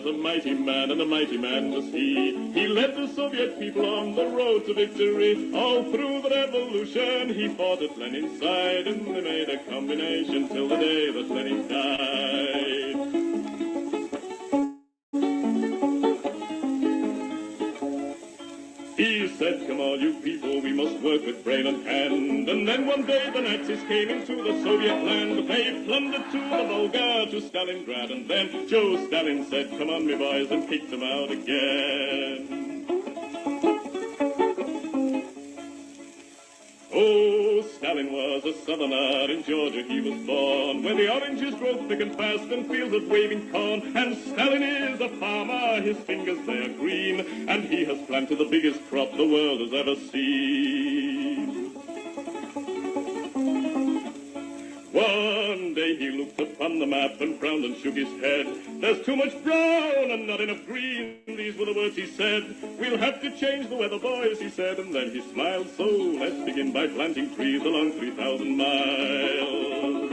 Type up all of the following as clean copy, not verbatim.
was a mighty man and a mighty man was he. He led the Soviet people on the road to victory. All through the revolution he fought at Lenin's side, and they made a combination till the day that Lenin died. He said, come all you people, we must work with brain and hand. And then one day the Nazis came into the Soviet land. They plundered to the Volga, to Stalingrad. And then Joe Stalin said, come on, me boys, and kicked them out again. Oh, Stalin was a southerner, in Georgia he was born, where the oranges grow thick and fast and fields of waving corn. And Stalin is a farmer, his fingers they are green, and he has planted the biggest crop the world has ever seen. One day he looked upon the map and frowned and shook his head. There's too much brown and not enough green, these were the words he said. We'll have to change the weather, boys, he said, and then he smiled. So let's begin by planting trees along 3,000 miles.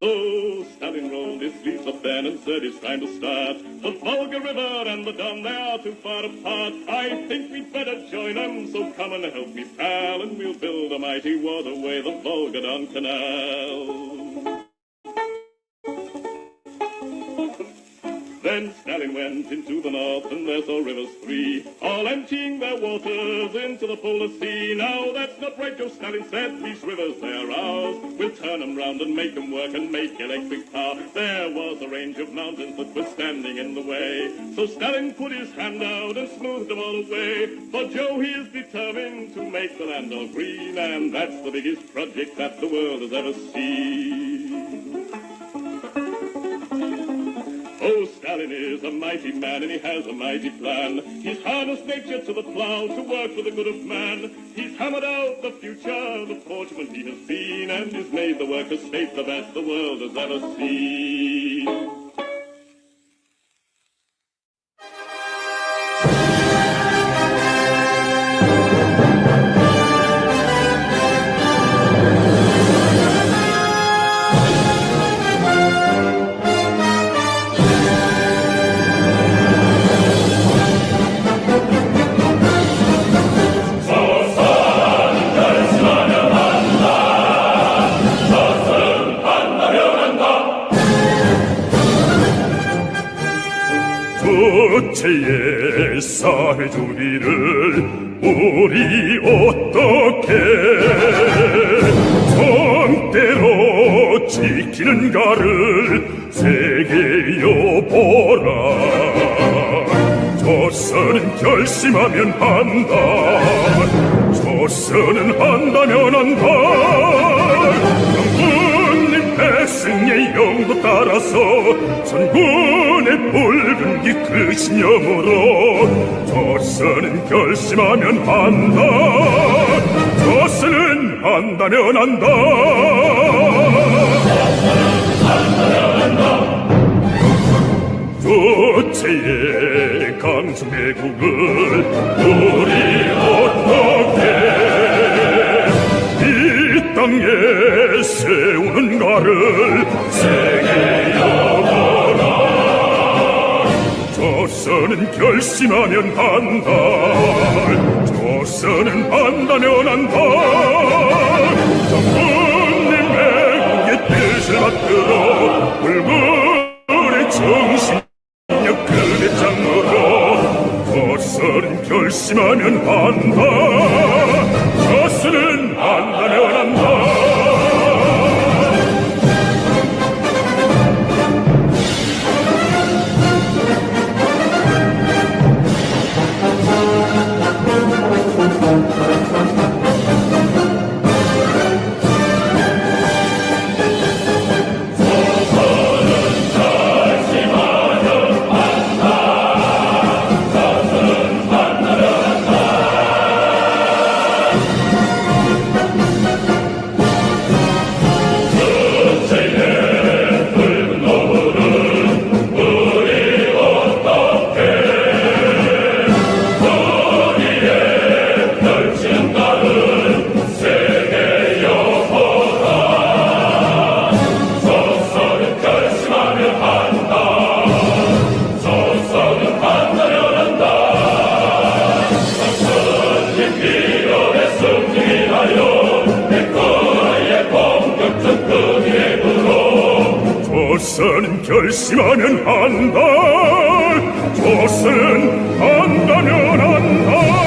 So Stalin rolled his sleeves up then and said it's time to start. The Volga River and the Don, they are too far apart. I think we'd better join them, so come and help me, pal, and we'll build a mighty waterway, the Volga-Don Canal. Then Stalin went into the north, and there saw rivers three, all emptying their waters into the polar sea. Now that's not right, Joe Stalin said, these rivers, they are ours. We'll turn them round and make them work and make electric power. There was a range of mountains that were standing in the way, so Stalin put his hand out and smoothed them all away. For Joe, he is determined to make the land all green, and that's the biggest project that the world has ever seen. Oh, Stalin is a mighty man, and he has a mighty plan. He's harnessed nature to the plow to work for the good of man. He's hammered out the future, the fortunate he has been, and he's made the worker state the best the world has ever seen. 전체의 사회주의를 우리 어떻게 정대로 지키는가를 세계여보라. 조선은 결심하면 한다. 조선은 한다면 한다. 장군님 백승의 영도 따라서 전군의 붉은 기 그 신념으로 조선은 결심하면 한다. 조선은 한다면 한다. 조체의 강중대국을 우리 어떻게 이 땅에 세우는가를 세계여보라. 조선은 결심하면 한다. 조선은 한다면 한다. 장군님의 국의 뜻을 받들어 붉은의 정신력 그의 장으로 조선은 결심하면 한다. 조선은 한다면 한다. 조선은 결심하면 한다. 조선은 한다면 한다.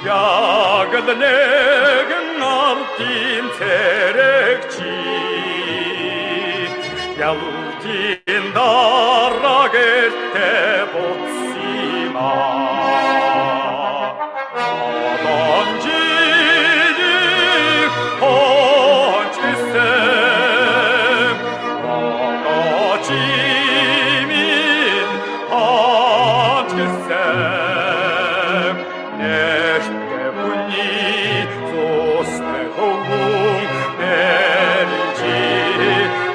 Yagad negen artin terekçi Skeldin daraget te botsima. Adamcini honçisem, Adacimin honçisem, neşte bunyi zoste hovum erinci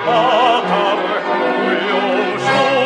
atar koyuşum.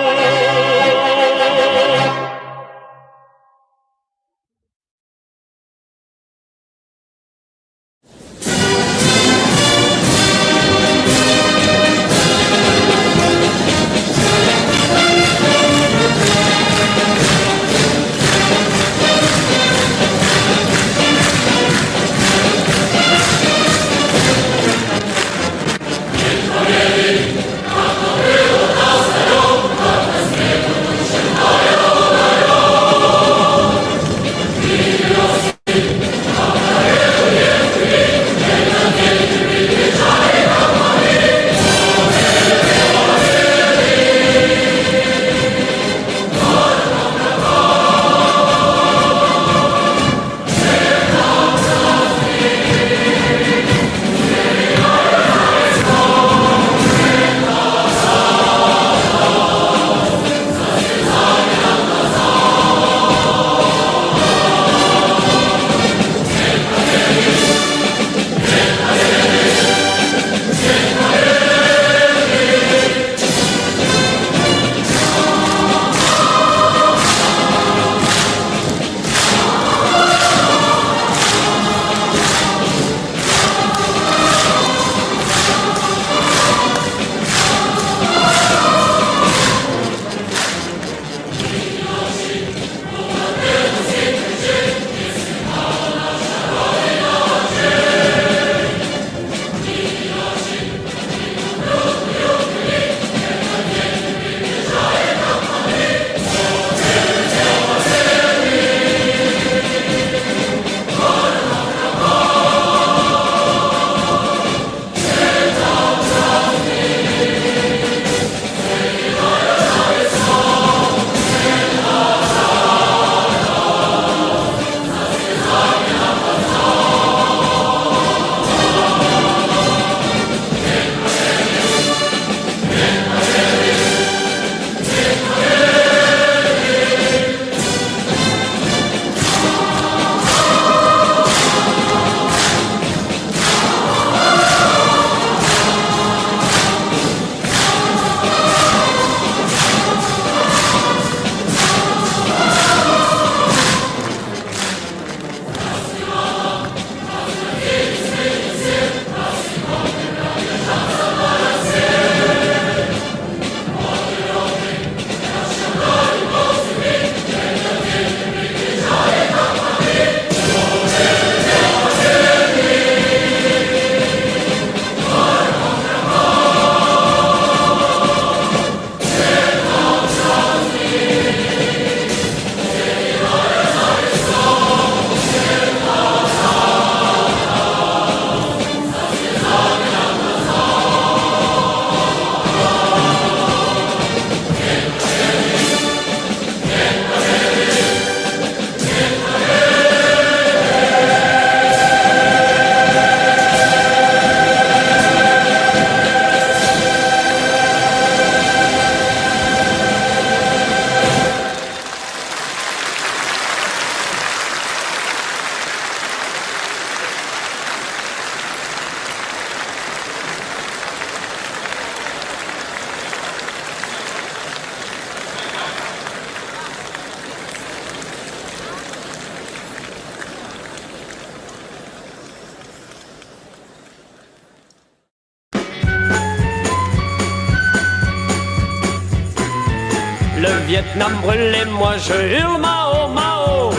Le Vietnam brûle et moi je hurle Mao Mao.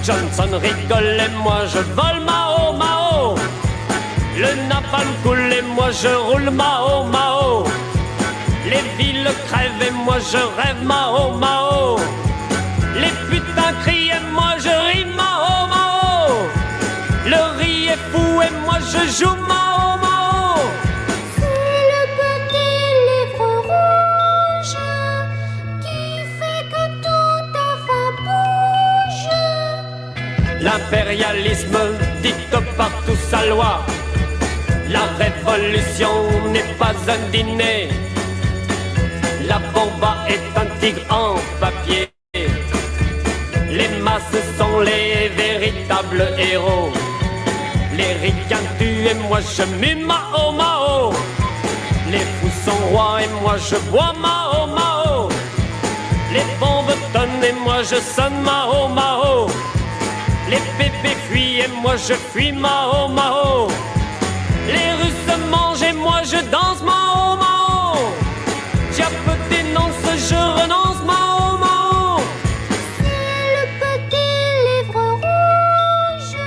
Johnson rigole et moi je vole Mao Mao. Le napalm coule et moi je roule Mao Mao. Les villes crèvent et moi je rêve Mao Mao. Les putains crient et moi je ris Mao Mao. Le riz est fou et moi je joue Mao Mao. C'est le petit livre L'impérialisme dicte partout sa loi. La révolution n'est pas un dîner. La bomba est un tigre en papier. Les masses sont les véritables héros. Les ricains tuent et moi je mue Mao Mao. Les fous sont rois et moi je bois Mao Mao. Les bombes tonnent et moi je sonne Mao Mao. Les bébés fuient et moi je fuis Mao Mao. Les Russes mangent et moi je danse Mao Mao. Diable dénonce, je renonce Mao Mao. C'est le petit livre rouge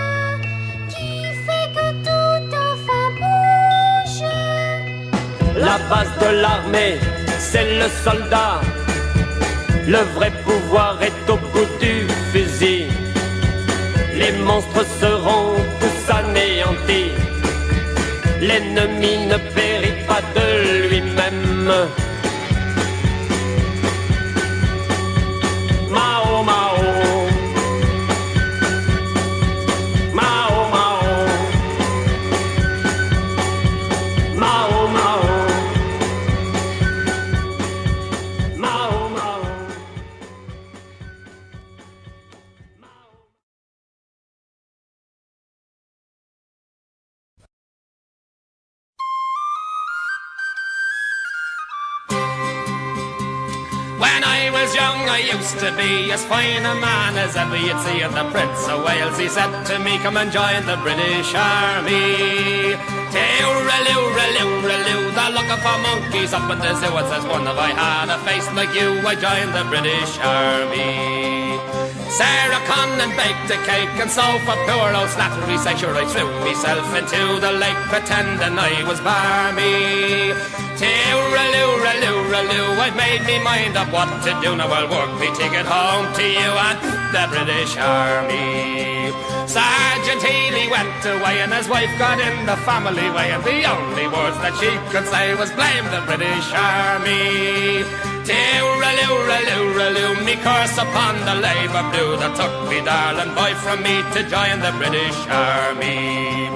qui fait que tout enfin bouge. La base de l'armée, c'est le soldat. Le vrai pouvoir est au bout du fusil. Les monstres seront tous anéantis. L'ennemi ne périt pas de lui-même. Mao Mao. Mao Mao. Mao Mao. Mao Mao. When I was young, I used to be as fine a man as ever you'd see of the Prince of Wales. He said to me, come and join the British Army. Tee-oo-ra-loo-ra-loo-ra-loo, they're looking for monkeys up in the zoo. It says, one, if I had a face like you, I'd join the British Army. Sarah Connan baked a cake, and so for poor old Slattery sake, sure I threw myself into the lake, pretending I was barmy. Tee-oo-ra-loo-ra-loo-ra-loo, I've made me mind up what to do. Now I'll work me ticket home to you and the British Army. Sergeant Healy went away and his wife got in the family way, and the only words that she could say was blame the British Army. Tee-oo-ra-loo-ra-loo-ra-loo, me curse upon the Labour Blue that took me darling boy from me to join the British Army.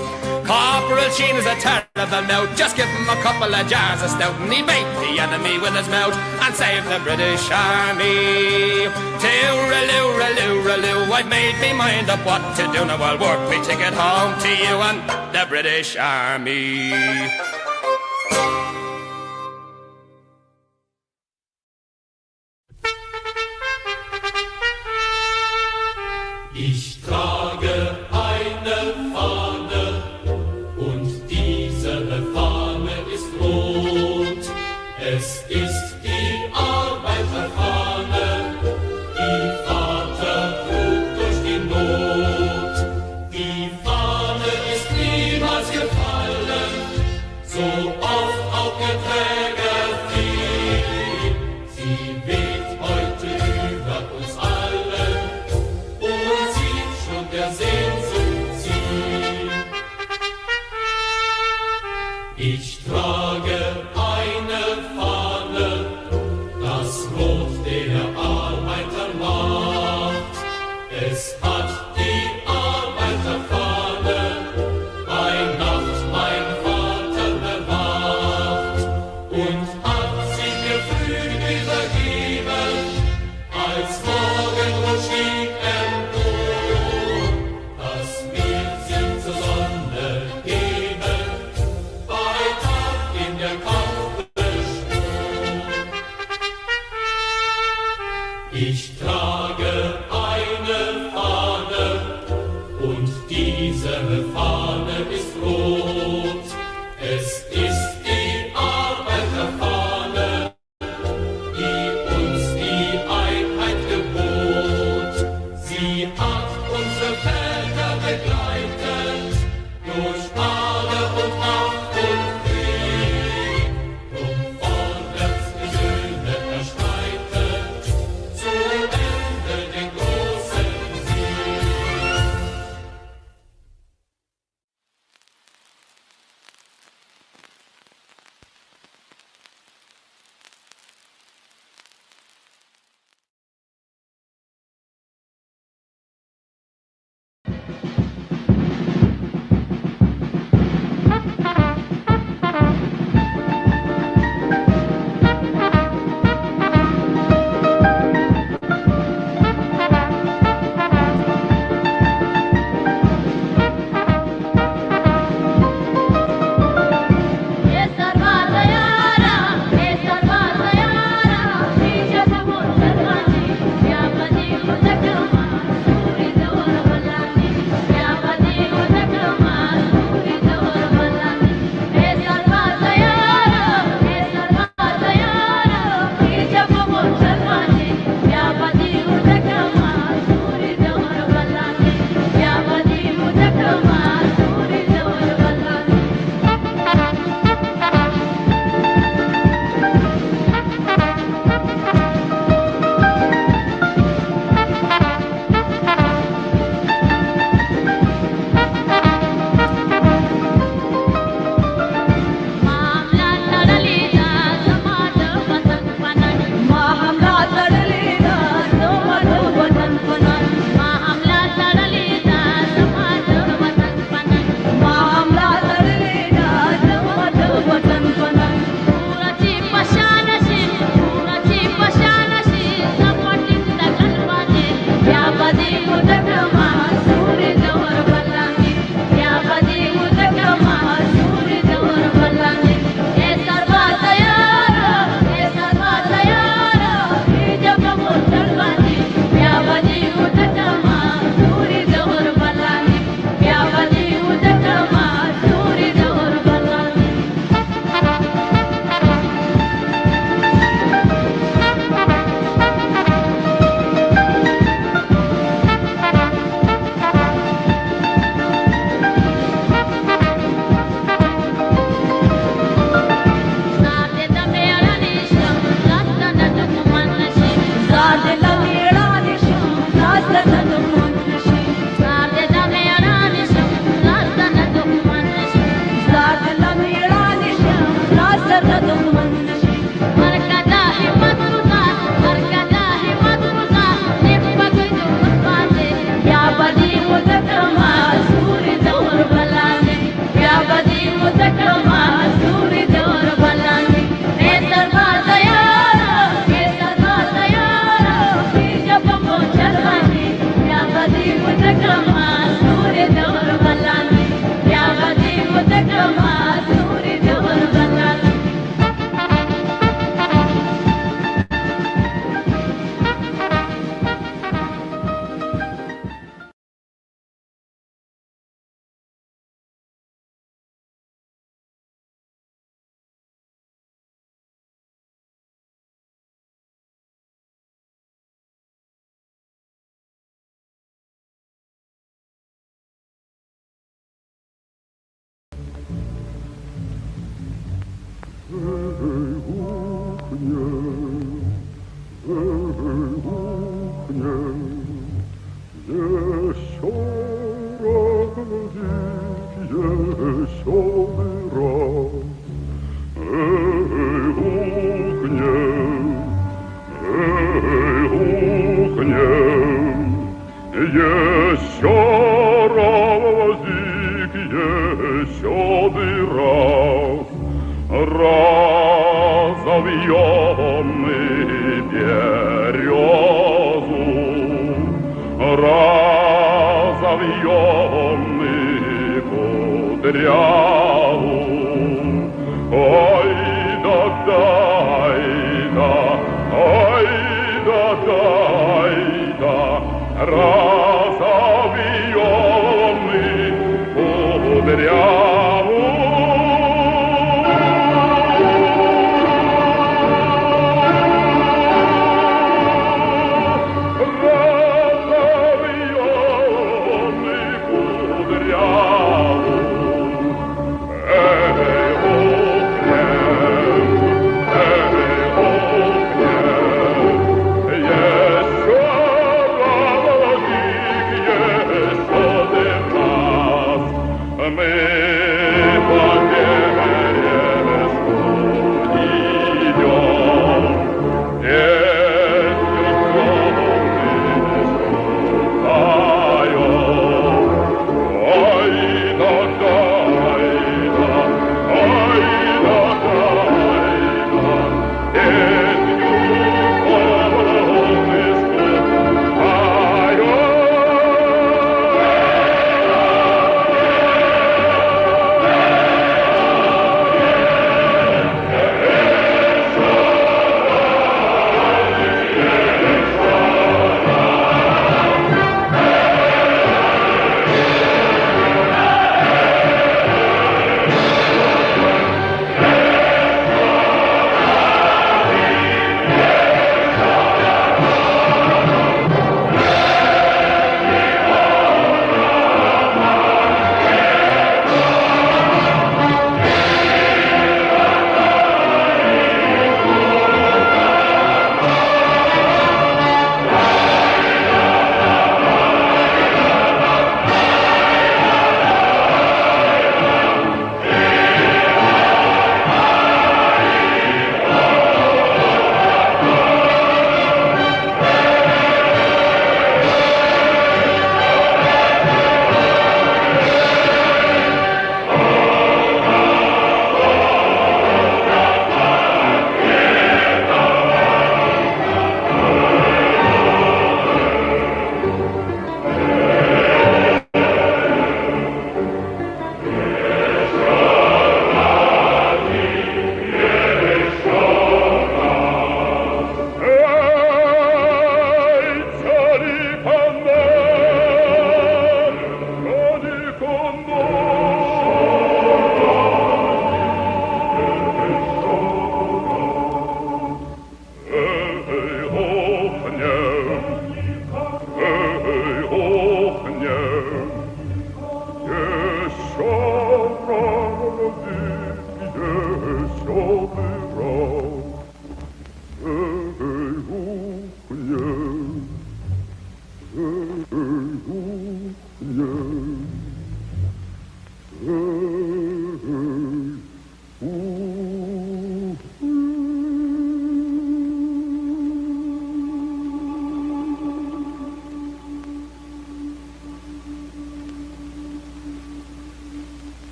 Corporal Sheen is a terrible note, just give him a couple of jars of stout and he beat the enemy with his mouth and saved the British Army. Tee-oo-ra-loo-ra-loo-ra-loo, I've made me mind up what to do. Now I'll work me ticket home to you and the British Army. Ich trage eine Fahne und diese Fahne ist rot. Es ist die Arbeiterfahne, die Vater trug durch die Not. Die Fahne ist niemals gefallen, so oft auch der Träger fiel. Sie weht heute über uns allen und zieht schon der Sehnsucht Ziel. Ich trage eine Fahne, das Rot der Arbeiter macht. Es hat die Arbeiterfahne bei Nacht mein Vater bewacht und hat sich mir früh übergeben, als Morgenrot stieg empor, dass wir sie zur Sonne heben, bei Tag in der Kampf beschworen. Ich trage eine Fahne und diese Fahne ist rot. Es ist die Arbeiterfahne, die uns die Einheit gebot. Sie hat unsere Väter begleitet durch Bade und Nacht und Krieg. Drum vorwärts die Söhne erstreitet, zu Ende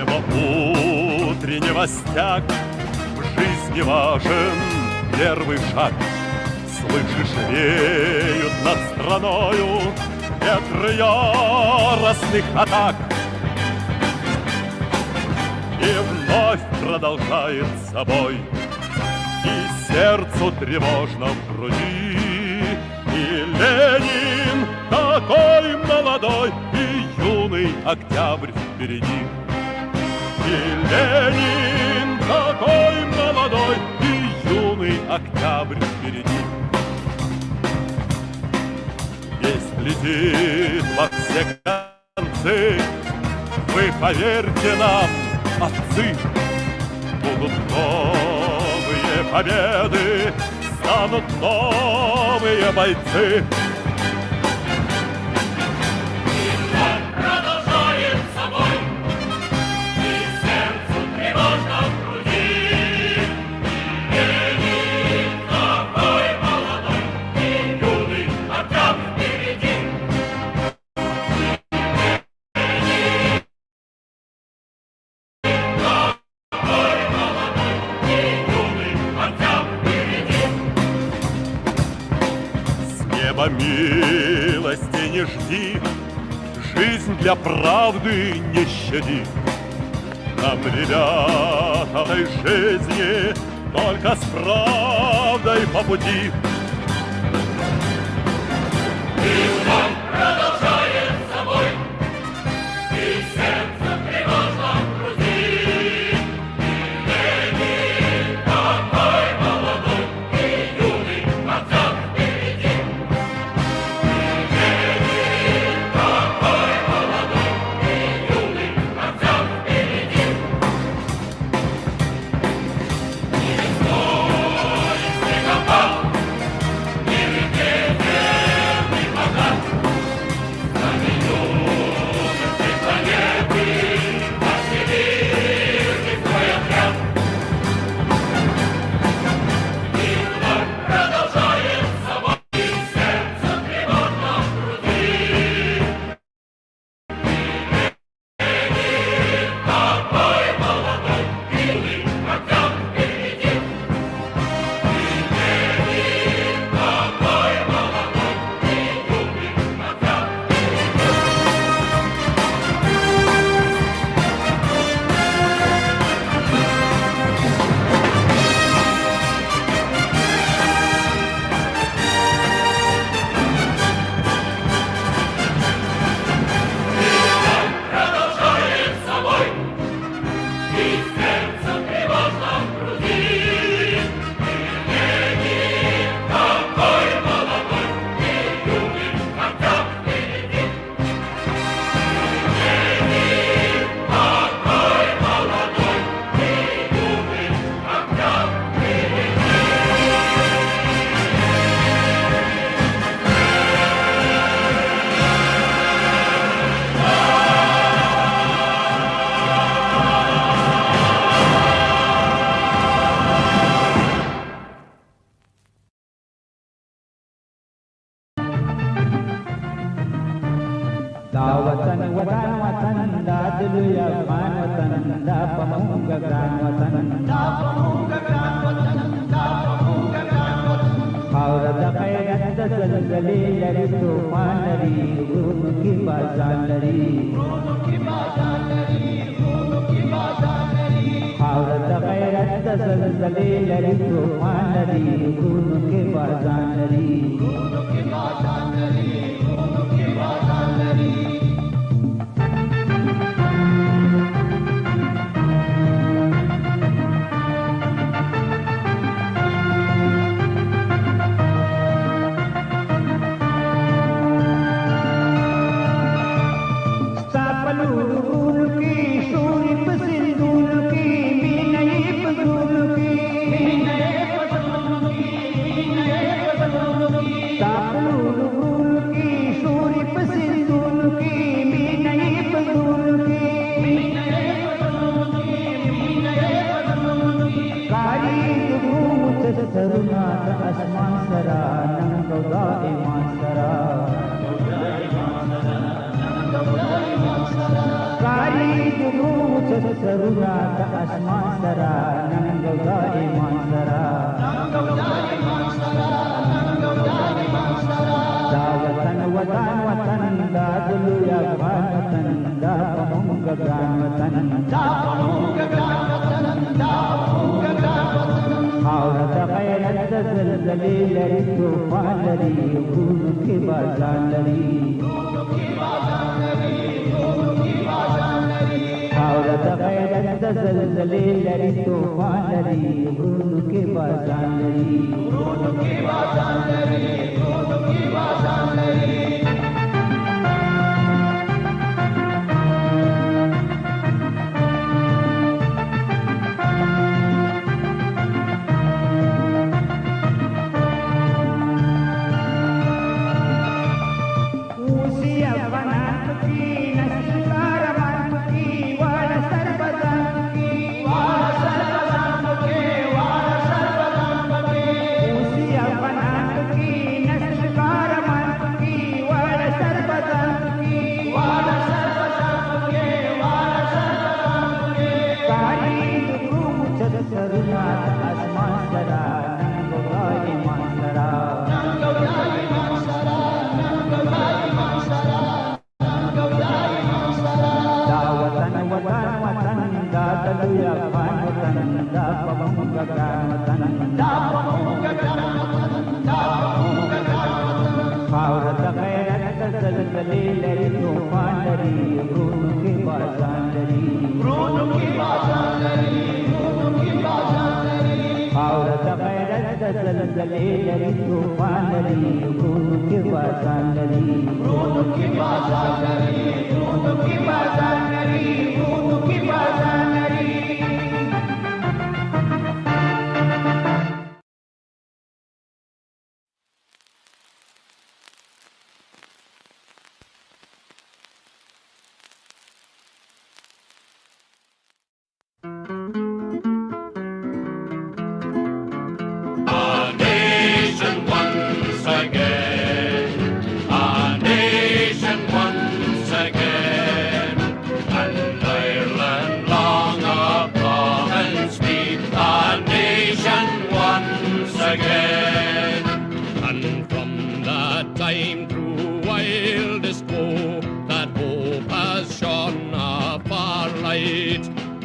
Ибо утренний мостяк в жизни важен первый шаг. Слышишь, веют над страною ветры яростных атак. И вновь продолжается бой, и сердцу тревожно в груди. И Ленин такой молодой, и юный октябрь впереди. И Ленин такой молодой, и юный октябрь впереди. Весть летит во все концы, вы поверьте нам, отцы, будут новые победы, станут новые бойцы. Милости не жди, жизнь для правды не щади. Нам, ребята, этой жизни только с правдой по пути. И он продолжает собой, и сердце тревожно в груди. И Ленин такой молодой, и юный октябрь впереди. सरुनात आसमान सरा नंगौदा ईमान सरा दा वतन वतन वतन दा दुलुया भान वतन दा पमुंग गान वतन औरत गैरत ज़लज़ले लड़ी तूफान लड़ी भूल की बाज़ार लड़ी औरत गैरत ज़लज़ले लड़ी तूफान लड़ी भूल की बाज़ार लड़ी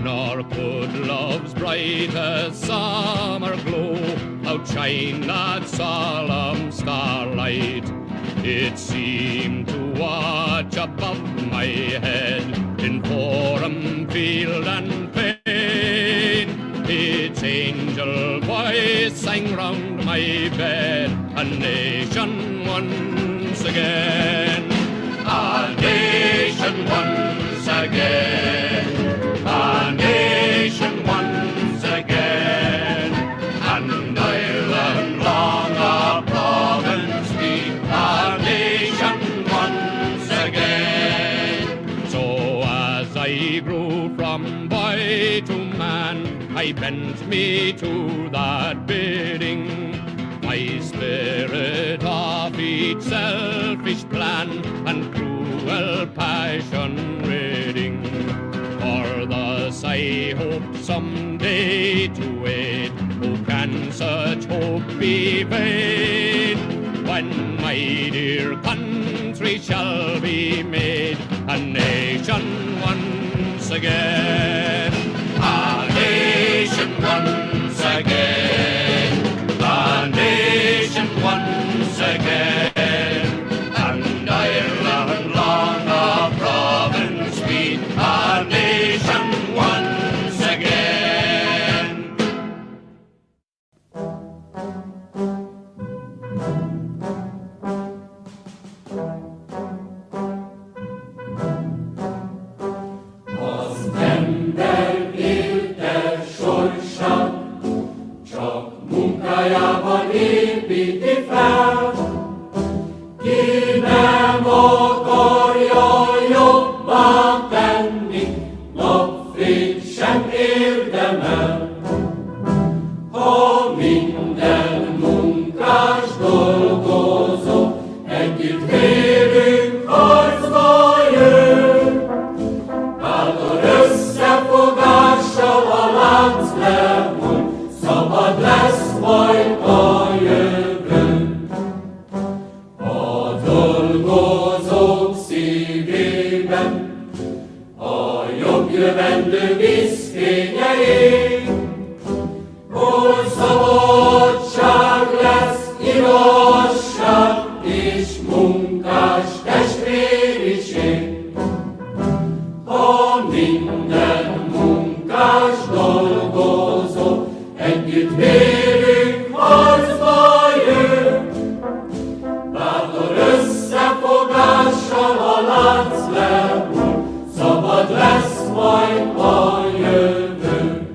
Nor could love's brightest summer glow outshine that solemn starlight. It seemed to watch above my head in forum, field and plain. Its angel voice sang round my bed, a nation once again. A nation once again. A nation once again. And Ireland long a province be, a nation once again. So as I grew from boy to man, I bent me to that bidding. My spirit of each selfish plan and cruel passion ridding. For thus I hope someday to wait. Oh, can such hope be vain? When my dear country shall be made a nation once again. A nation once again. A nation once again. And Ireland long a province be, a nation once again. Az ember élte sorsát csak munkájában építi fel. Ki nem akarja jobbá tenni, napfényt sem érdemel. Ha minden munkás dolgozó együtt vérünk harcba jön, bátor összefogás Hol szabadság lesz, igazság és munkás testvériség. Ha minden munkás dolgozó együtt vélünk harcba jön, bátor összefogással a lánc lehull, szabad lesz majd a jövő.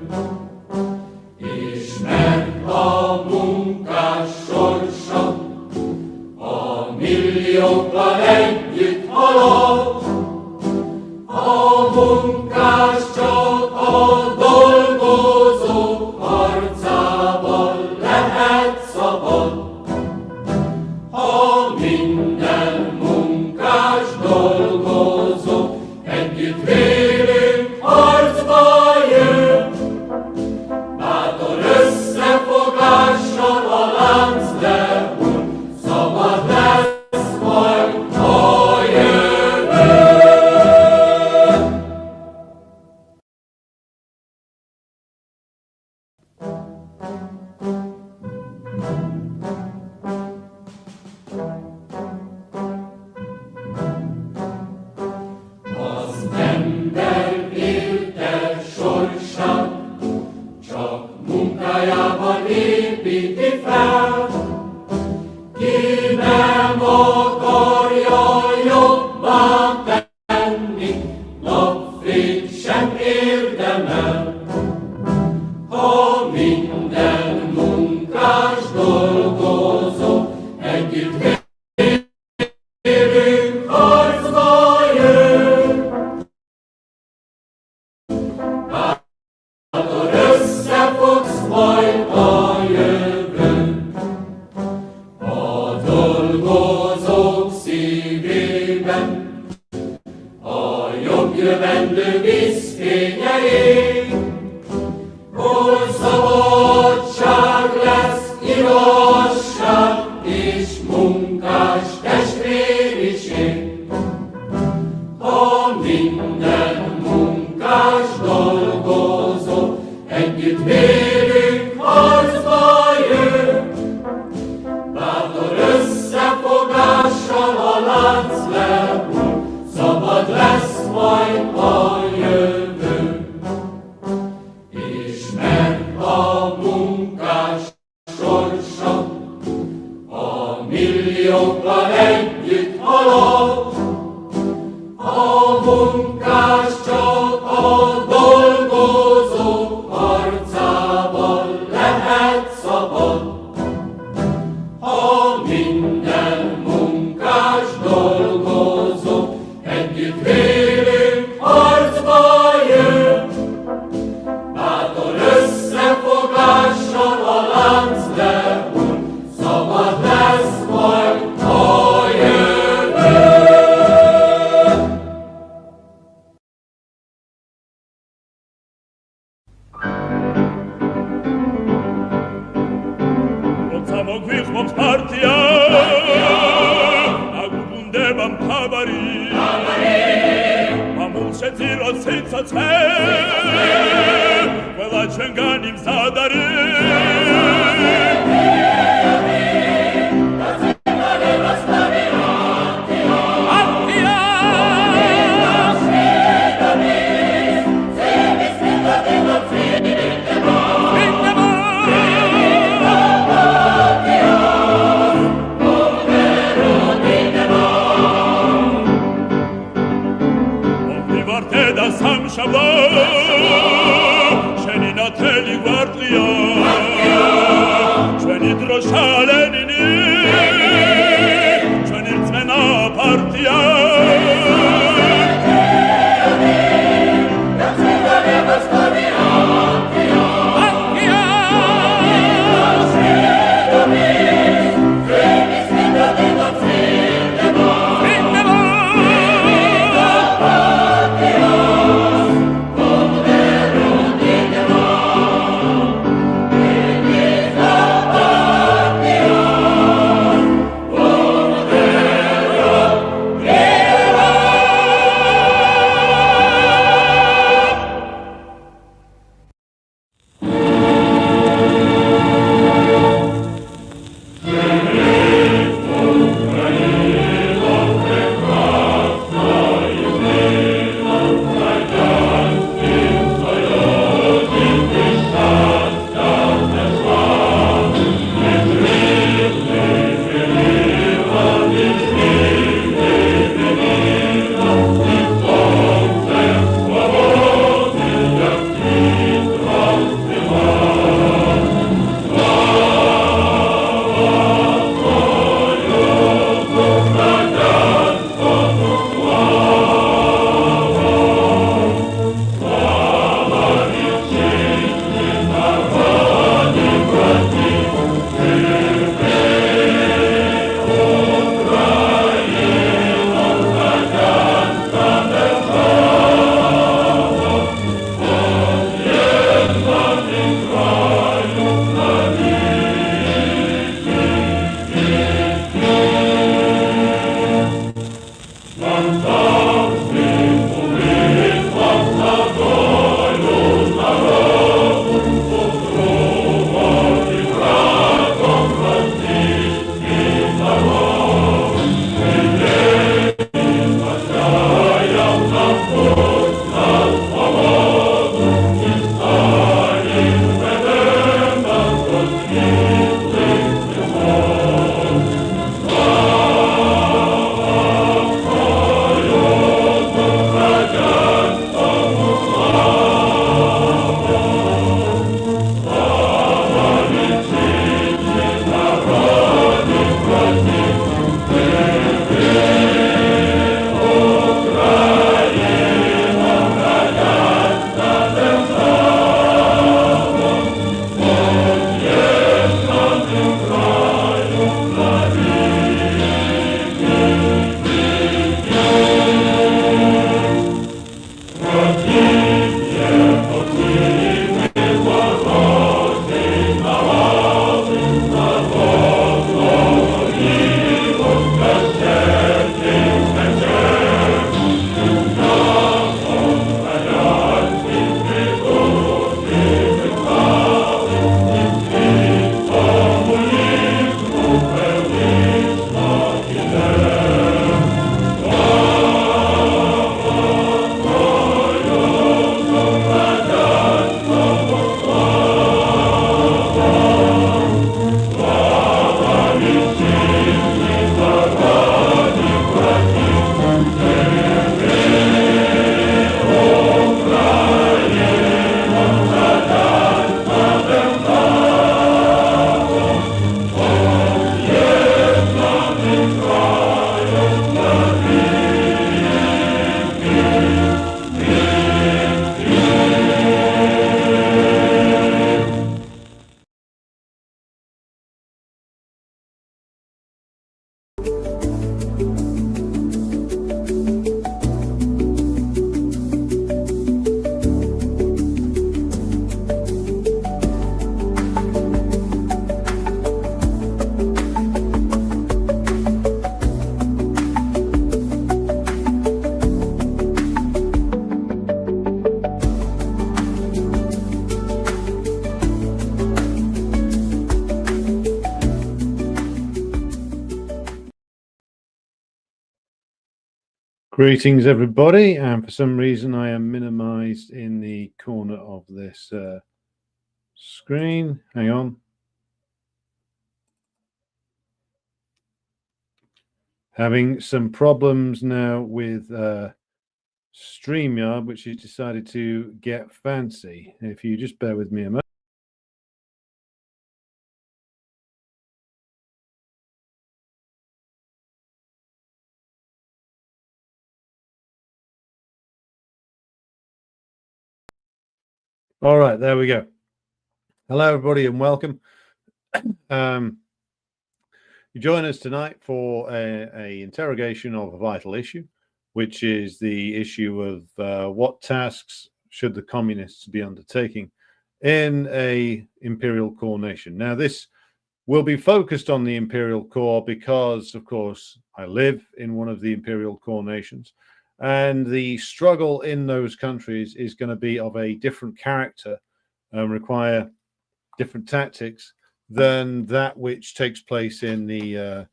Ismert a munkás sorsa, a milliókkal együtt halad. A munkás csak a dolgozó harcában lehet szabad. Ha minden munkás dolgozó együtt vélünk harcba jön, bátor összefogással a lánc lehull, szabad lesz majd a jövő. Az ember élte sorsát csak munkájában építi fel. Ki nem akarja jobbá tenni, napfényt sem érdemel. Ha minden munkás dolgozó együtt vélünk harcba jön, bátor összefogsz majd a jövőn. A dolgozók szívében a jobb jövendő vízfénye ég. Hol szabadság lesz, igazság és munkás testvériség. Ha minden munkás dolgozó együtt vélünk harcba jön, bátor összefogással a lánc lehull, szabad lesz majd a jövő. Ismert a munkás sorsa, a milliókkal együtt halad. A munkás csak a dolgozó harcában lehet szabad. Ha minden munkás dolgozó együtt vélünk harcba jön, bátor összefogással a lánc lehull, szabad lesz majd a jövő. Siamo qui smox partia a gubundebam tabari ma mulce ziro senza c'è quella cenganim zadari Sam Shabbat, Shenina Teli guarda Greetings, everybody, and for some reason I am minimized in the corner of this screen. Hang on. Having some problems now with StreamYard, which has decided to get fancy. If you just bear with me a moment. All right, there we go. Hello, everybody, and welcome. You join us tonight for a interrogation of a vital issue, which is the issue of what tasks should the communists be undertaking in a imperial core nation. Now, this will be focused on the imperial core because, of course, I live in one of the imperial core nations, and the struggle in those countries is going to be of a different character and require different tactics than that which takes place in the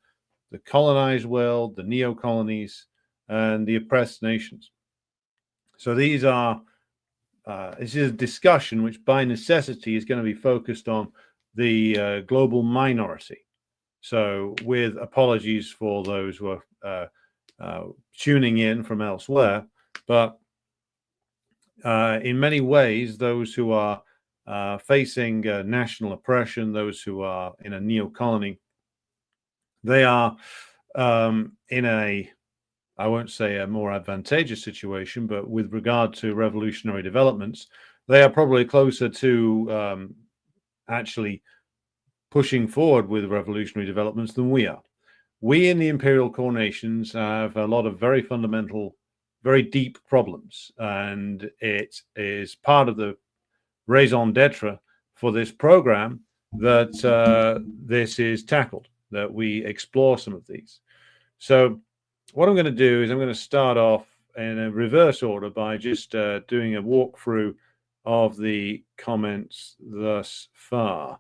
colonized world, the neo-colonies, and the oppressed nations. So these are this is a discussion which by necessity is going to be focused on the global minority. So with apologies for those who are tuning in from elsewhere, but in many ways, those who are facing national oppression, those who are in a neo-colony, they are in a, I won't say a more advantageous situation, but with regard to revolutionary developments, they are probably closer to actually pushing forward with revolutionary developments than we are. We in the imperial core nations have a lot of very fundamental, very deep problems, and it is part of the raison d'etre for this program that this is tackled, that we explore some of these. So what I'm going to do is I'm going to start off in a reverse order by just doing a walkthrough of the comments thus far.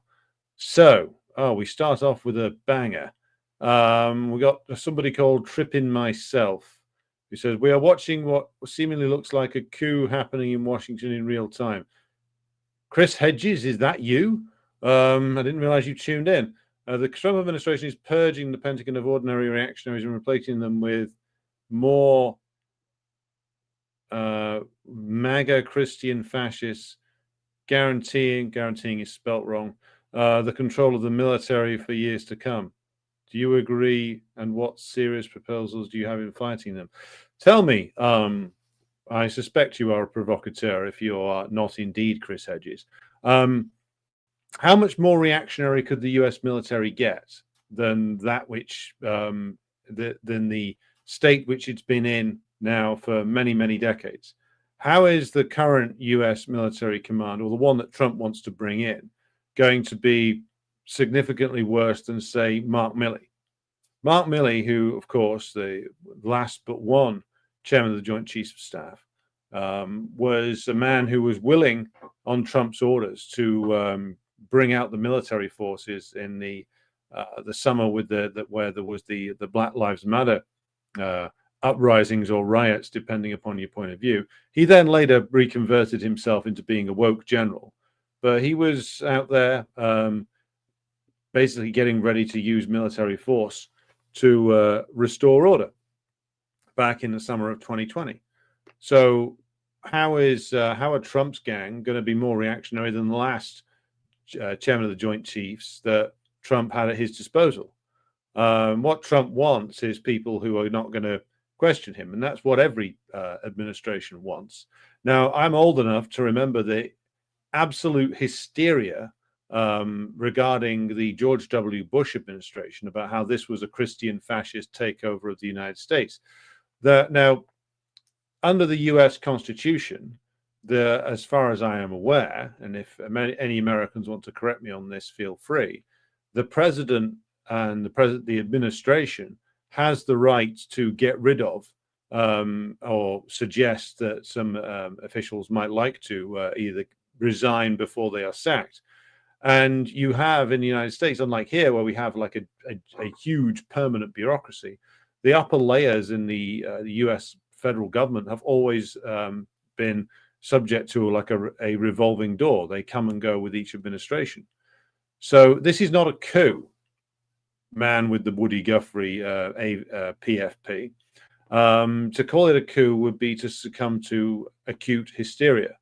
So, we start off with a banger. We got somebody called Trippin' Myself, who says, we are watching what seemingly looks like a coup happening in Washington in real time. Chris Hedges, is that you? I didn't realize you tuned in. The Trump administration is purging the Pentagon of ordinary reactionaries and replacing them with more MAGA Christian fascists, guaranteeing is spelt wrong, the control of the military for years to come. Do you agree? And what serious proposals do you have in fighting them? Tell me. I suspect you are a provocateur if you are not indeed Chris Hedges. How much more reactionary could the U.S. military get than that which than the state which it's been in now for many, many decades? How is the current U.S. military command, or the one that Trump wants to bring in, going to be significantly worse than, say, Mark Milley? Mark Milley, who, of course, the last but one chairman of the Joint Chiefs of Staff, was a man who was willing, on Trump's orders, to bring out the military forces in the summer with where there was the Black Lives Matter uprisings or riots, depending upon your point of view. He then later reconverted himself into being a woke general, but he was out there basically getting ready to use military force to restore order back in the summer of 2020. So how are Trump's gang going to be more reactionary than the last chairman of the Joint Chiefs that Trump had at his disposal? What Trump wants is people who are not going to question him, and that's what every administration wants. Now, I'm old enough to remember the absolute hysteria regarding the George W. Bush administration about how this was a Christian fascist takeover of the United States. Now, under the U.S. Constitution, as far as I am aware, and if any Americans want to correct me on this, feel free, the president and the administration has the right to get rid of or suggest that some officials might like to either resign before they are sacked. And you have in the United States, unlike here, where we have like a huge permanent bureaucracy, the upper layers in the U.S. federal government have always been subject to like a revolving door. They come and go with each administration. So this is not a coup, man with the Woody Guthrie PFP. To call it a coup would be to succumb to acute hysteria.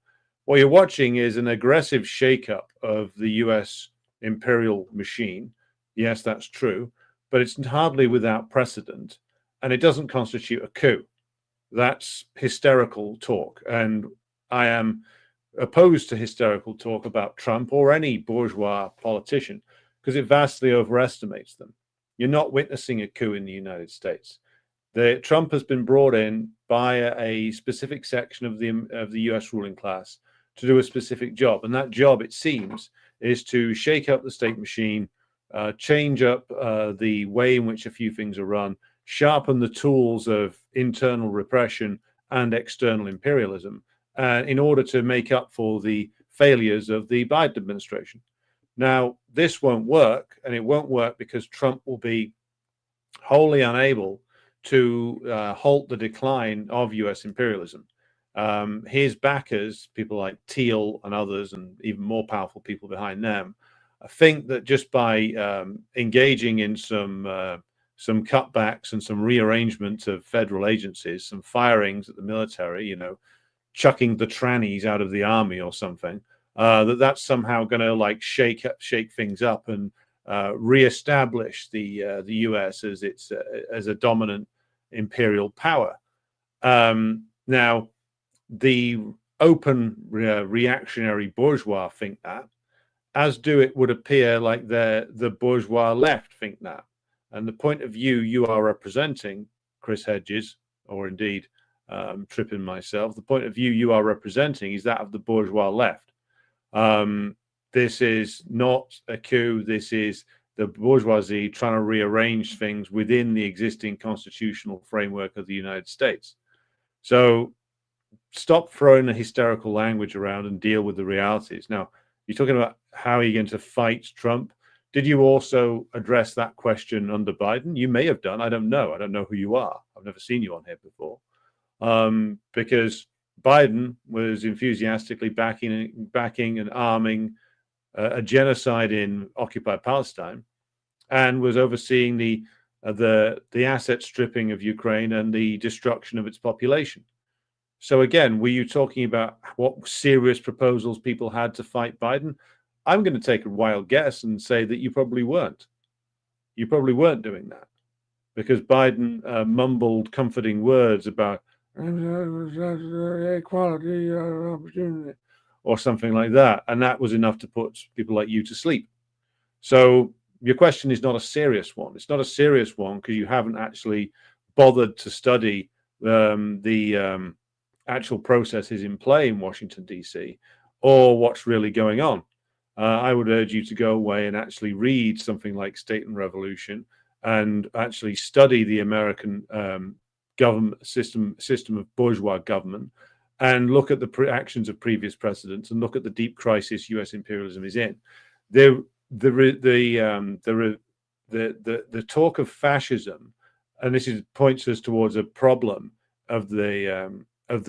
What you're watching is an aggressive shakeup of the US imperial machine. Yes, that's true, but it's hardly without precedent, and it doesn't constitute a coup. That's hysterical talk, and I am opposed to hysterical talk about Trump or any bourgeois politician because it vastly overestimates them. You're not witnessing a coup in the United States. Trump has been brought in by a specific section of the U.S. ruling class to do a specific job, and that job, it seems, is to shake up the state machine, change up the way in which a few things are run, sharpen the tools of internal repression and external imperialism, in order to make up for the failures of the Biden administration. Now, this won't work, and it won't work because Trump will be wholly unable to halt the decline of U.S. imperialism. His backers, people like Thiel and others, and even more powerful people behind them, think that just by engaging in some cutbacks and some rearrangement of federal agencies, some firings at the military, chucking the trannies out of the army or something, that's somehow going to like shake things up and reestablish the U.S. as a dominant imperial power. Now, the open reactionary bourgeois think that, as do it would appear like the bourgeois left think that. And the point of view you are representing, Chris Hedges, or indeed tripping myself, the point of view you are representing is that of the bourgeois left. This is not a coup. This is the bourgeoisie trying to rearrange things within the existing constitutional framework of the United States. So stop throwing the hysterical language around and deal with the realities. Now, you're talking about how are you going to fight Trump? Did you also address that question under Biden? You may have done. I don't know. I don't know who you are. I've never seen you on here before. Because Biden was enthusiastically backing and arming a genocide in occupied Palestine, and was overseeing the asset stripping of Ukraine and the destruction of its population. So again, were you talking about what serious proposals people had to fight Biden? I'm going to take a wild guess and say that you probably weren't. You probably weren't doing that because Biden mumbled comforting words about equality, opportunity, or something like that. And that was enough to put people like you to sleep. So your question is not a serious one. It's not a serious one because you haven't actually bothered to study the actual processes in play in Washington, D.C., or what's really going on. I would urge you to go away and actually read something like State and Revolution and actually study the American government system of bourgeois government, and look at the actions of previous presidents and look at the deep crisis U.S. imperialism is in. The talk of fascism, and this points us towards a problem of the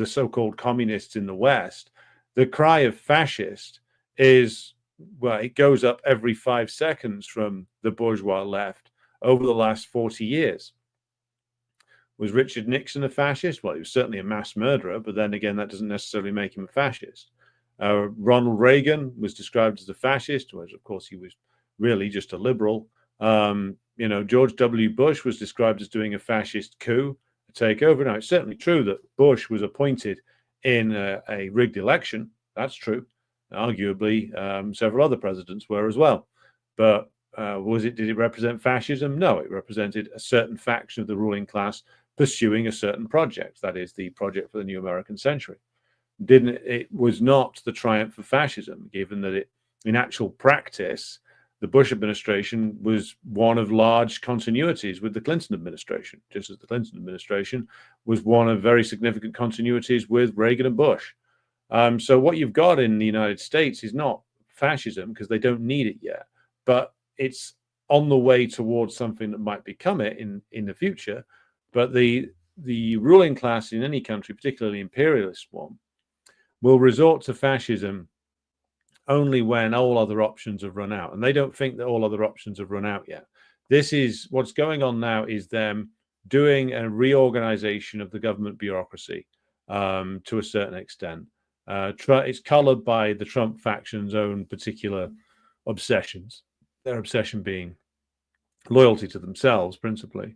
so-called communists in the West. The cry of fascist is, well, it goes up every 5 seconds from the bourgeois left over the last 40 years. Was Richard Nixon a fascist? Well, he was certainly a mass murderer, but then again, that doesn't necessarily make him a fascist. Ronald Reagan was described as a fascist, whereas of course he was really just a liberal. George W. Bush was described as doing a fascist coup, a takeover. Now, it's certainly true that Bush was appointed in a rigged election. That's true. Arguably, several other presidents were as well. But did it represent fascism? No, it represented a certain faction of the ruling class pursuing a certain project. That is the project for the new American century. It was not the triumph of fascism, given that in actual practice, the Bush administration was one of large continuities with the Clinton administration, just as the Clinton administration was one of very significant continuities with Reagan and Bush. So what you've got in the United States is not fascism because they don't need it yet, but it's on the way towards something that might become it in the future. But the the ruling class in any country, particularly imperialist one, will resort to fascism only when all other options have run out. And they don't think that all other options have run out yet. This is what's going on now, is them doing a reorganization of the government bureaucracy to a certain extent. It's colored by the Trump faction's own particular obsessions, their obsession being loyalty to themselves, principally.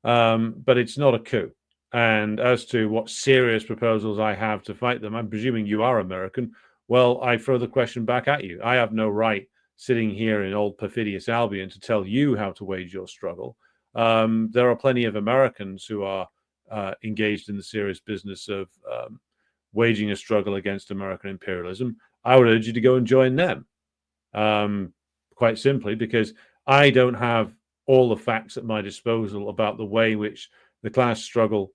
But it's not a coup. And as to what serious proposals I have to fight them, I'm presuming you are American. Well, I throw the question back at you. I have no right sitting here in old perfidious Albion to tell you how to wage your struggle. There are plenty of Americans who are engaged in the serious business of waging a struggle against American imperialism. I would urge you to go and join them, quite simply because I don't have all the facts at my disposal about the way in which the class struggle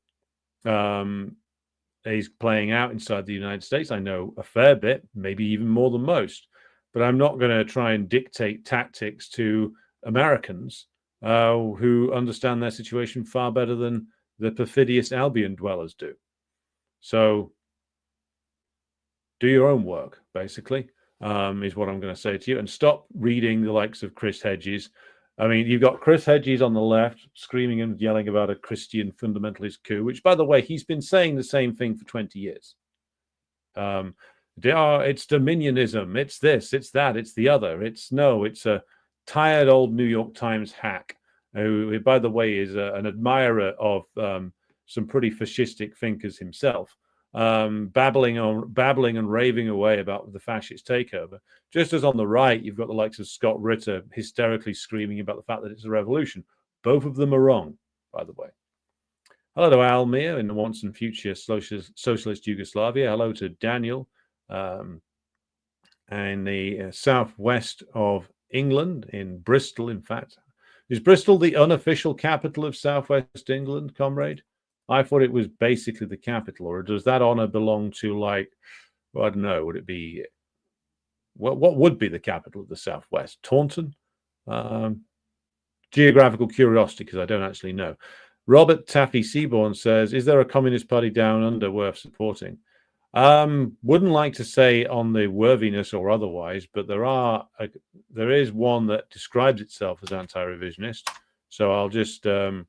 is playing out inside the United States. I know a fair bit, maybe even more than most, but I'm not going to try and dictate tactics to Americans who understand their situation far better than the perfidious Albion dwellers do. So do your own work, basically, is what I'm going to say to you. And stop reading the likes of Chris Hedges. I mean, you've got Chris Hedges on the left screaming and yelling about a Christian fundamentalist coup, which, by the way, he's been saying the same thing for 20 years. It's dominionism, it's this, it's that, it's the other. It's a tired old New York Times hack who, by the way, is an admirer of some pretty fascistic thinkers himself, babbling and raving away about the fascist takeover. Just as on the right, you've got the likes of Scott Ritter hysterically screaming about the fact that it's a revolution. Both of them are wrong, by the way. Hello to Almir in the once and future socialist Yugoslavia. Hello to Daniel in the southwest of England, in Bristol, in fact. Is Bristol the unofficial capital of southwest England, comrade? I thought it was basically the capital, or does that honor belong to, like, well, I don't know, would it be, what would be the capital of the southwest? Taunton? Geographical curiosity, because I don't actually know. Robert Taffy Seaborn says, is there a Communist Party down under worth supporting? Wouldn't like to say on the worthiness or otherwise, but there is one that describes itself as anti-revisionist. So I'll just drop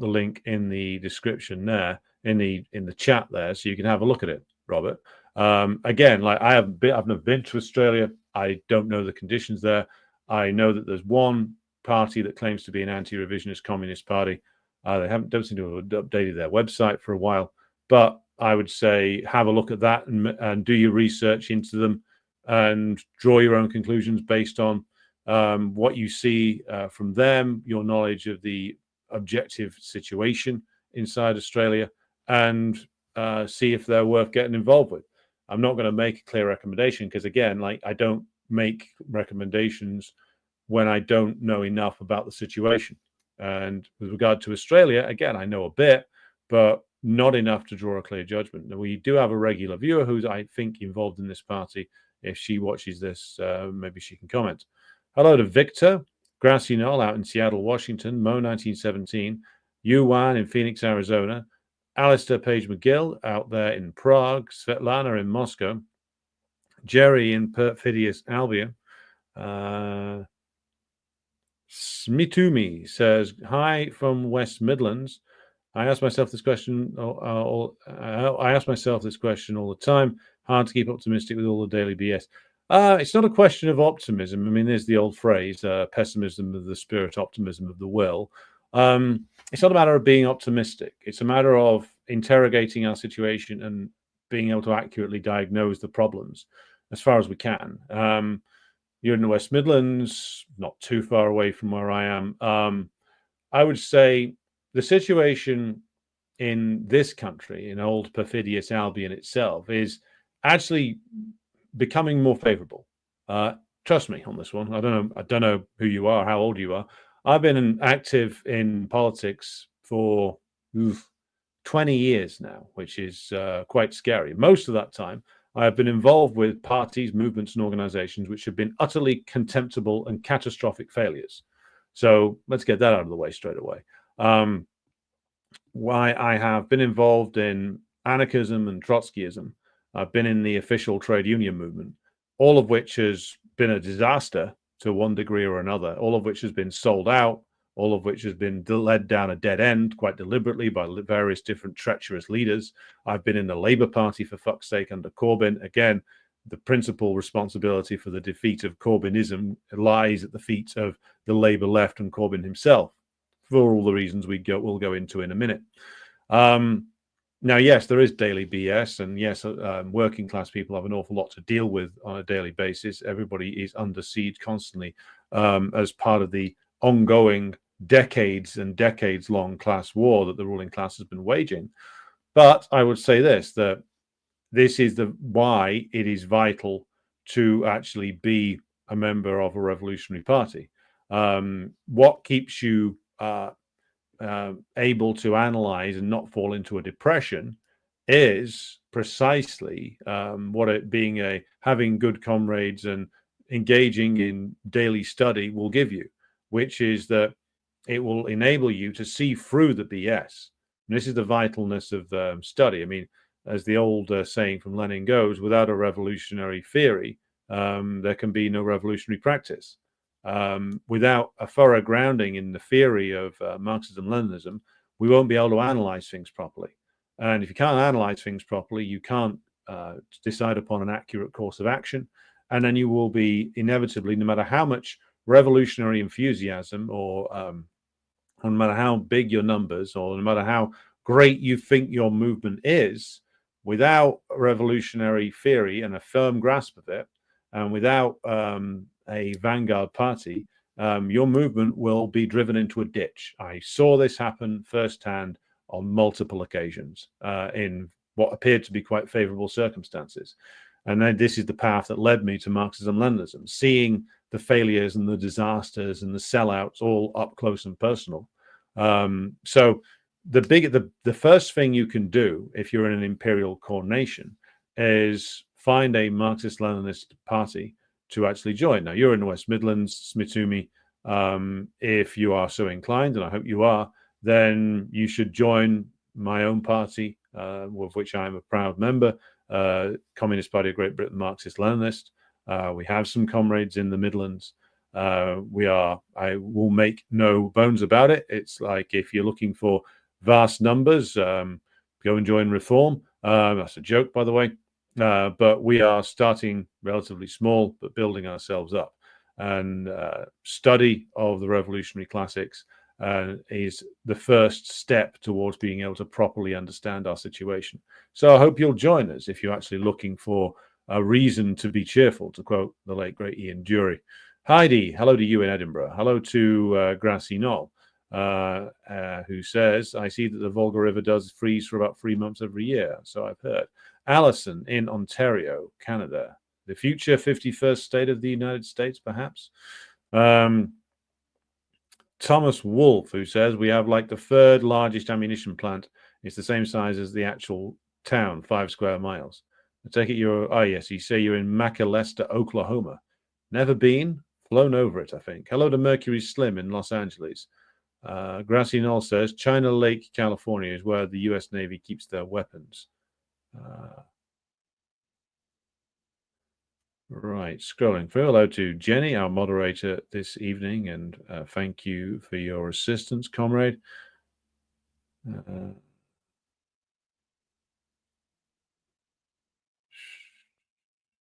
the link in the description there, in the chat there, so you can have a look at it, Robert. Again, like I've never been to Australia. I don't know the conditions there. I know that there's one party that claims to be an anti-revisionist communist party. They don't seem to have updated their website for a while, but I would say have a look at that and do your research into them and draw your own conclusions based on what you see from them, your knowledge of the objective situation inside Australia, and see if they're worth getting involved with. I'm not going to make a clear recommendation because, again, like I don't make recommendations when I don't know enough about the situation. And with regard to Australia, again, I know a bit, but not enough to draw a clear judgment. Now, we do have a regular viewer who's, I think, involved in this party. If she watches this, maybe she can comment. Hello to Victor, Grassy Knoll out in Seattle, Washington, Mo 1917, Yuan in Phoenix, Arizona, Alistair Page McGill out there in Prague, Svetlana in Moscow, Jerry in perfidious Albion. Smitumi says, hi from West Midlands. I ask myself this question all the time. Hard to keep optimistic with all the daily BS. It's not a question of optimism. I mean, there's the old phrase, pessimism of the spirit, optimism of the will. It's not a matter of being optimistic. It's a matter of interrogating our situation and being able to accurately diagnose the problems as far as we can. You're in the West Midlands, not too far away from where I am. I would say the situation in this country, in old perfidious Albion itself, is actually becoming more favorable. Trust me on this one. I don't know who you are, how old you are. I've been active in politics for 20 years now, which is quite scary. Most of that time, I have been involved with parties, movements, and organizations which have been utterly contemptible and catastrophic failures. So let's get that out of the way straight away. why I have been involved in anarchism and Trotskyism. I've been in the official trade union movement, all of which has been a disaster to one degree or another, all of which has been sold out, all of which has been led down a dead end quite deliberately by various different treacherous leaders. I've been in the Labour Party, for fuck's sake, under Corbyn. Again, the principal responsibility for the defeat of Corbynism lies at the feet of the Labour left and Corbyn himself, for all the reasons we'll go into in a minute. Now, yes, there is daily BS, and yes, working class people have an awful lot to deal with on a daily basis. Everybody is under siege constantly as part of the ongoing decades and decades long class war that the ruling class has been waging. But I would say this, that this is why it is vital to actually be a member of a revolutionary party. What keeps you able to analyze and not fall into a depression is precisely having good comrades and engaging in daily study will give you, which is that it will enable you to see through the BS. And this is the vitalness of study. I mean, as the old saying from Lenin goes, without a revolutionary theory, there can be no revolutionary practice. Without a thorough grounding in the theory of Marxism-Leninism, we won't be able to analyze things properly. And if you can't analyze things properly, you can't decide upon an accurate course of action. And then you will be inevitably, no matter how much revolutionary enthusiasm or no matter how big your numbers or no matter how great you think your movement is, without a revolutionary theory and a firm grasp of it, and without a vanguard party, your movement will be driven into a ditch. I saw this happen firsthand on multiple occasions in what appeared to be quite favorable circumstances. And then this is the path that led me to Marxism-Leninism, seeing the failures and the disasters and the sellouts all up close and personal. So the first thing you can do if you're in an imperial core nation is find a Marxist-Leninist party to actually join. Now, you're in the West Midlands, Smitumi. If you are so inclined, and I hope you are, then you should join my own party, of which I am a proud member, Communist Party of Great Britain, Marxist-Leninist. We have some comrades in the Midlands. I will make no bones about it. It's like if you're looking for vast numbers, go and join Reform. That's a joke, by the way. But we are starting relatively small, but building ourselves up. And study of the revolutionary classics is the first step towards being able to properly understand our situation. So I hope you'll join us if you're actually looking for a reason to be cheerful, to quote the late, great Ian Dury. Heidi, hello to you in Edinburgh. Hello to Grassy Knoll, who says, I see that the Volga River does freeze for about 3 months every year. So I've heard. Allison in Ontario, Canada. The future 51st state of the United States, perhaps. Thomas Wolfe, who says, we have like the third largest ammunition plant. It's the same size as the actual town, 5 square miles. I take it yes, you say you're in McAlester, Oklahoma. Never been, flown over it, I think. Hello to Mercury Slim in Los Angeles. Grassy Knoll says, China Lake, California is where the U.S. Navy keeps their weapons. Right, scrolling through. Hello to Jenny, our moderator this evening, and thank you for your assistance, comrade.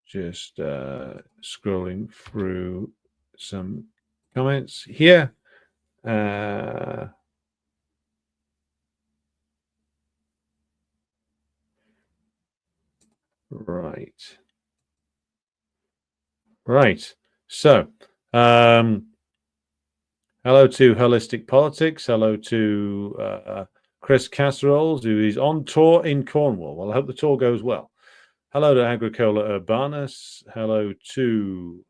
Just scrolling through some comments here. Right. So, hello to Holistic Politics. Hello to Chris Casseroles, who is on tour in Cornwall. Well, I hope the tour goes well. Hello to Agricola Urbanus. Hello to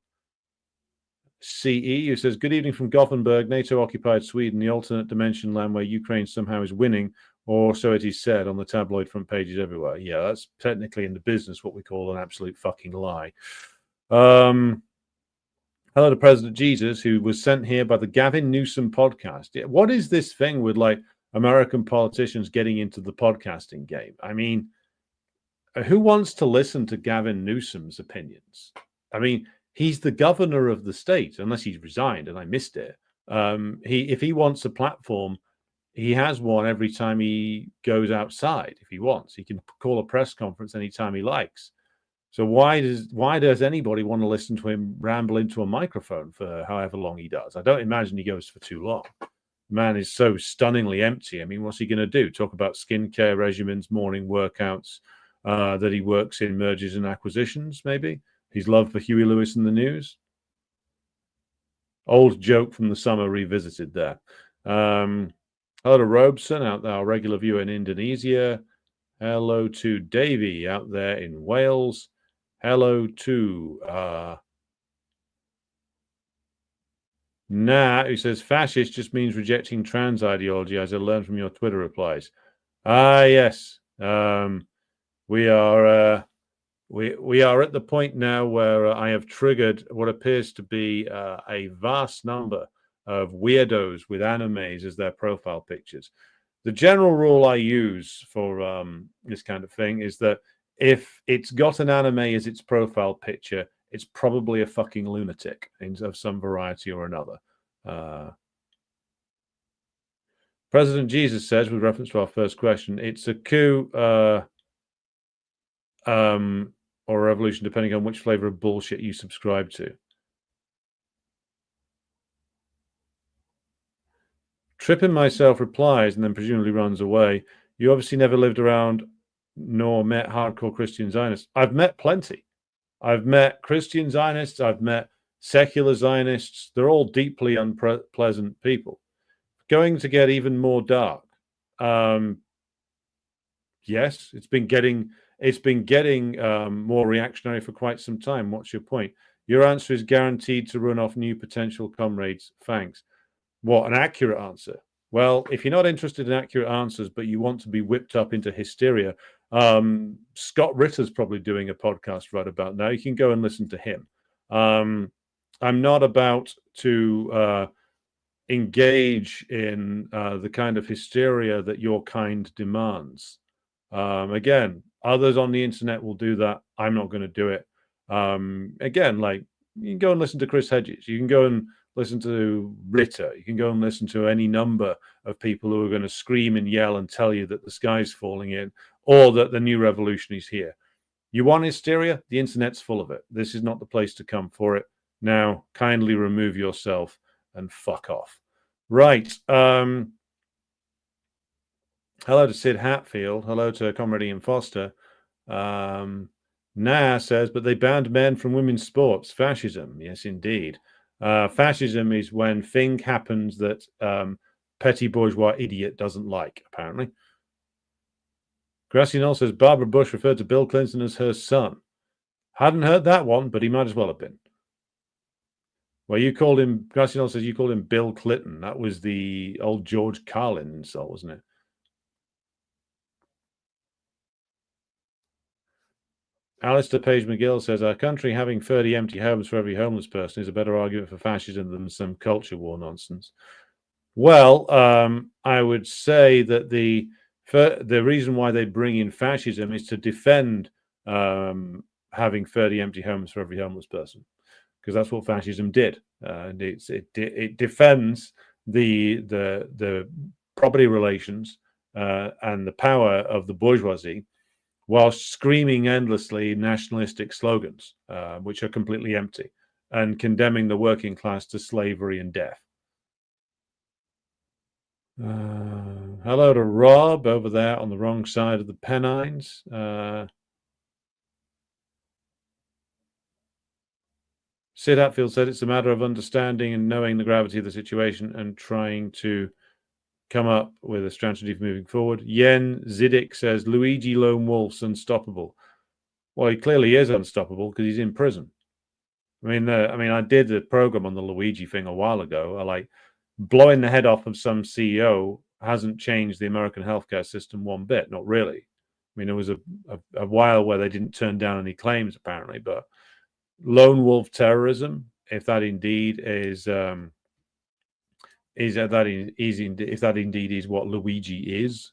CE, who says, good evening from Gothenburg, NATO-occupied Sweden, the alternate dimension land where Ukraine somehow is winning, or so it is said on the tabloid front pages everywhere. Yeah, that's technically in the business what we call an absolute fucking lie. Hello to President Jesus, who was sent here by the Gavin Newsom podcast. What is this thing with like American politicians getting into the podcasting game. I mean, who wants to listen to Gavin Newsom's opinions? I mean, he's the governor of the state, unless he's resigned and I missed it. If he wants a platform, he has one every time he goes outside. If he wants, he can call a press conference anytime he likes. So why does anybody want to listen to him ramble into a microphone for however long he does? I don't imagine he goes for too long. Man is so stunningly empty. I mean, what's he going to do? Talk about skincare regimens, morning workouts, that he works in mergers and acquisitions, maybe? His love for Huey Lewis and the News? Old joke from the summer revisited there. Hello to Robeson out there, our regular viewer in Indonesia. Hello to Davey out there in Wales. Hello to who says fascist just means rejecting trans ideology, as I learned from your Twitter replies. Yes. We are at the point now where I have triggered what appears to be a vast number of weirdos with animes as their profile pictures. The general rule I use for this kind of thing is that if it's got an anime as its profile picture, it's probably a fucking lunatic of some variety or another. President Jesus says, with reference to our first question, it's a coup or a revolution, depending on which flavor of bullshit you subscribe to. Tripping myself replies and then presumably runs away. You obviously never lived around nor met hardcore Christian Zionists. I've met plenty. I've met Christian Zionists. I've met secular Zionists. They're all deeply unpleasant people. Going to get even more dark. Yes, it's been getting more reactionary for quite some time. What's your point? Your answer is guaranteed to run off new potential comrades. Thanks. What, an accurate answer? Well, if you're not interested in accurate answers, but you want to be whipped up into hysteria, Scott Ritter's probably doing a podcast right about now. You can go and listen to him. I'm not about to engage in the kind of hysteria that your kind demands. Again, others on the internet will do that. I'm not going to do it. Again, like, you can go and listen to Chris Hedges. You can go and listen to Ritter. You can go and listen to any number of people who are going to scream and yell and tell you that the sky's falling in or that the new revolution is here. You want hysteria? The internet's full of it. This is not the place to come for it. Now, kindly remove yourself and fuck off. Right. Hello to Sid Hatfield. Hello to Comrade Ian Foster. Nah says, but they banned men from women's sports. Fascism. Yes, indeed. Fascism is when thing happens that petty bourgeois idiot doesn't like, apparently. Gracianol says Barbara Bush referred to Bill Clinton as her son. Hadn't heard that one, but he might as well have been. Well, you called him, Gracianol says you called him Bill Clinton. That was the old George Carlin insult, wasn't it? Alistair Page McGill says, our country having 30 empty homes for every homeless person is a better argument for fascism than some culture war nonsense. Well, I would say that the reason why they bring in fascism is to defend having 30 empty homes for every homeless person, because that's what fascism did. And it defends the property relations and the power of the bourgeoisie, while screaming endlessly nationalistic slogans, which are completely empty, and condemning the working class to slavery and death. Hello to Rob over there on the wrong side of the Pennines. Sid Hatfield said it's a matter of understanding and knowing the gravity of the situation and trying to come up with a strategy for moving forward. Yen Zidic says Luigi Lone Wolf's unstoppable. Well, he clearly is unstoppable because he's in prison. I mean, I did a program on the Luigi thing a while ago. Blowing the head off of some CEO hasn't changed the American healthcare system one bit. Not really. I mean, there was a while where they didn't turn down any claims, apparently, but lone wolf terrorism, if that indeed is if that indeed is what Luigi is,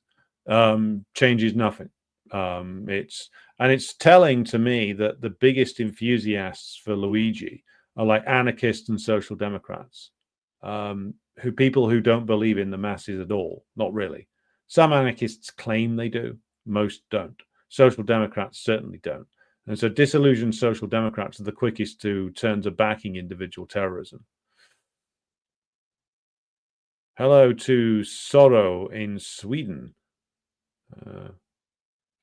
changes nothing. It's telling to me that the biggest enthusiasts for Luigi are like anarchists and social democrats, people who don't believe in the masses at all. Not really. Some anarchists claim they do, most don't. Social democrats certainly don't. And so disillusioned social democrats are the quickest to turn to backing individual terrorism. Hello to Sorrow in Sweden.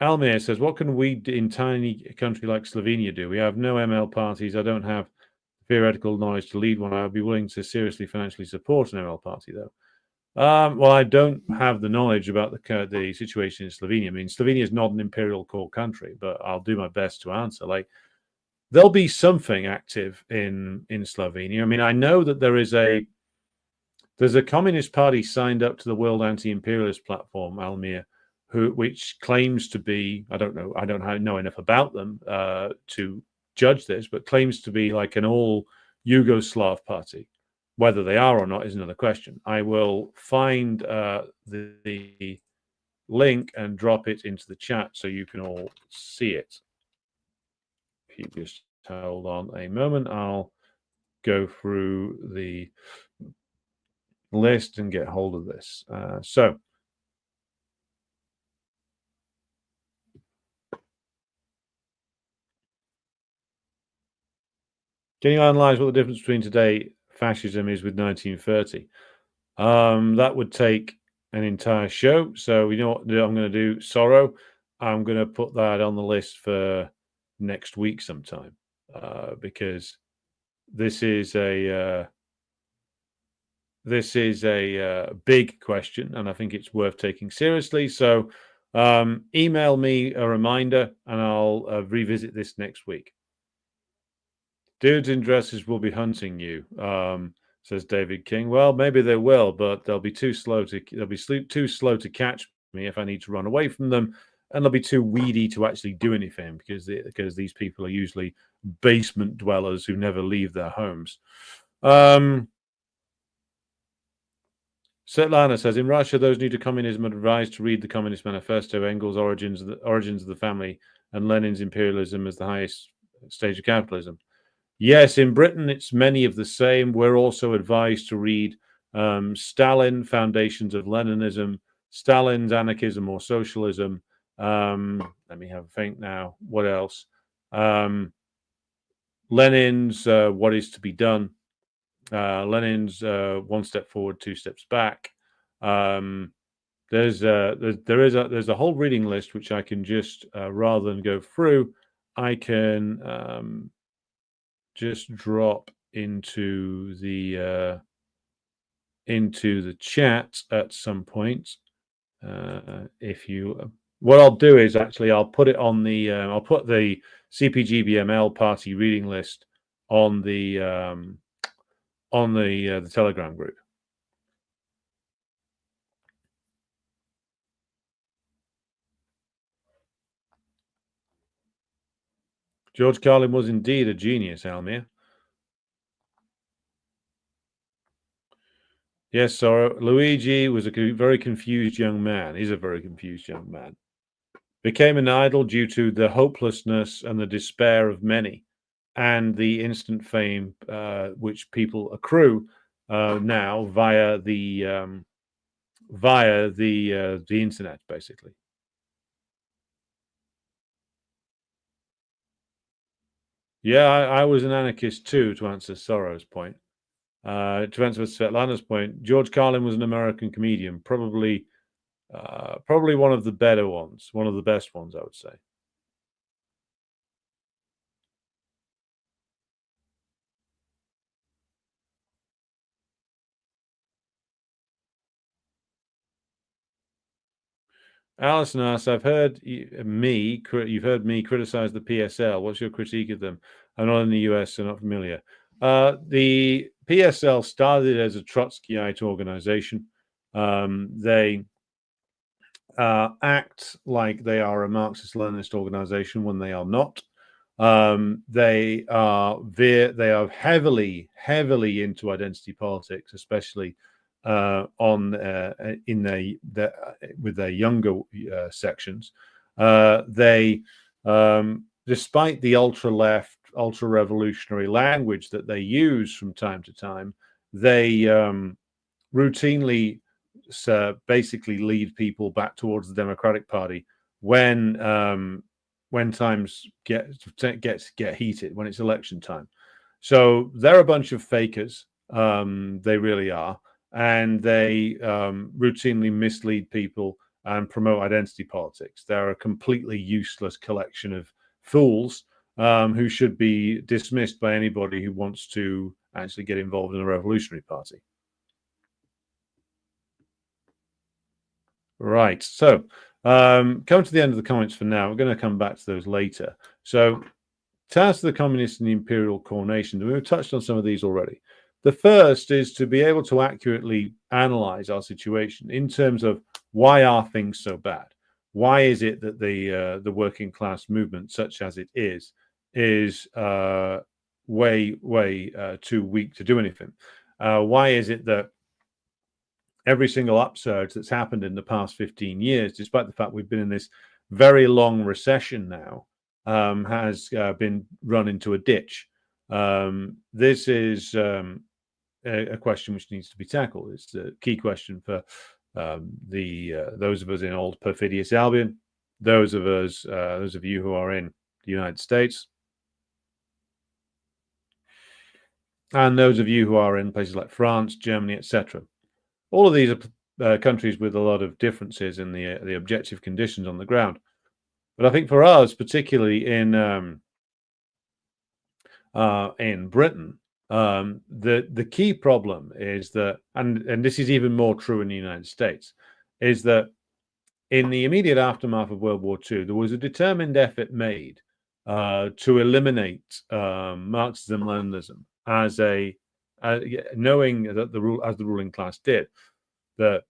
Almir says, what can we in tiny country like Slovenia do? We have no ML parties. I don't have theoretical knowledge to lead one. I would be willing to seriously financially support an ML party, though. Well, I don't have the knowledge about the situation in Slovenia. I mean, Slovenia is not an imperial core country, but I'll do my best to answer. Like, there'll be something active in Slovenia. I mean, I know that there's a communist party signed up to the World Anti-Imperialist Platform, Almir, which claims to be, I don't know enough about them to judge this, but claims to be like an all Yugoslav party. Whether they are or not is another question. I will find the link and drop it into the chat so you can all see it. If you just hold on a moment, I'll go through the list and get hold of this. So can you analyze what the difference between today fascism is with 1930? That would take an entire show. So you know what I'm going to do? Sorrow. I'm going to put that on the list for next week sometime because this is a big question, and I think it's worth taking seriously. So email me a reminder, and I'll revisit this next week. Dudes in dresses will be hunting you, says David King. Well, maybe they will, but they'll be too slow to catch me if I need to run away from them, and they'll be too weedy to actually do anything because these people are usually basement dwellers who never leave their homes. Svetlana says, in Russia, those new to communism are advised to read the Communist Manifesto, Engels' origins of the family, and Lenin's imperialism as the highest stage of capitalism. Yes, in Britain, it's many of the same. We're also advised to read Stalin, Foundations of Leninism, Stalin's Anarchism or Socialism. Let me have a think now. What else? Lenin's What is to be Done. Lenin's One Step Forward, Two Steps Back. There's a whole reading list which I can just rather than go through, I can just drop into the chat at some point. What I'll do is actually I'll put it on the I'll put the CPGBML party reading list on the Telegram group. George Carlin was indeed a genius, Almir. Yes, Sorrow. Luigi was a very confused young man. He's a very confused young man. Became an idol due to the hopelessness and the despair of many, and the instant fame which people accrue now via the internet, basically. Yeah, I was an anarchist too, to answer Sorrow's point. To answer Svetlana's point, George Carlin was an American comedian, probably one of the better ones, one of the best ones, I would say. Alison asks, you've heard me criticize the PSL. What's your critique of them? I'm not in the US, so not familiar. The PSL started as a Trotskyite organization. They act like they are a Marxist-Leninist organization when they are not. They are heavily into identity politics, especially on in with their younger sections. They, despite the ultra-left, ultra-revolutionary language that they use from time to time, they routinely basically lead people back towards the Democratic Party when times get heated, when it's election time. So they're a bunch of fakers. They really are, and they routinely mislead people and promote identity politics. They're a completely useless collection of fools who should be dismissed by anybody who wants to actually get involved in a revolutionary party. Right. So coming to the end of the comments for now. We're going to come back to those later. So task of the Communists and the Imperial coronation. We've touched on some of these already. The first is to be able to accurately analyze our situation in terms of why are things so bad? Why is it that the working class movement, such as it is way too weak to do anything? Why is it that every single upsurge that's happened in the past 15 years, despite the fact we've been in this very long recession now, has been run into a ditch? This is a question which needs to be tackled. It's the key question for those of us in old perfidious Albion, those of you who are in the United States, and those of you who are in places like France, Germany, etc. All of these are countries with a lot of differences in the objective conditions on the ground. But I think for us, particularly in Britain, the key problem is that, and this is even more true in the United States, is that in the immediate aftermath of World War II, there was a determined effort made to eliminate Marxism-Leninism as knowing that the ruling class did, that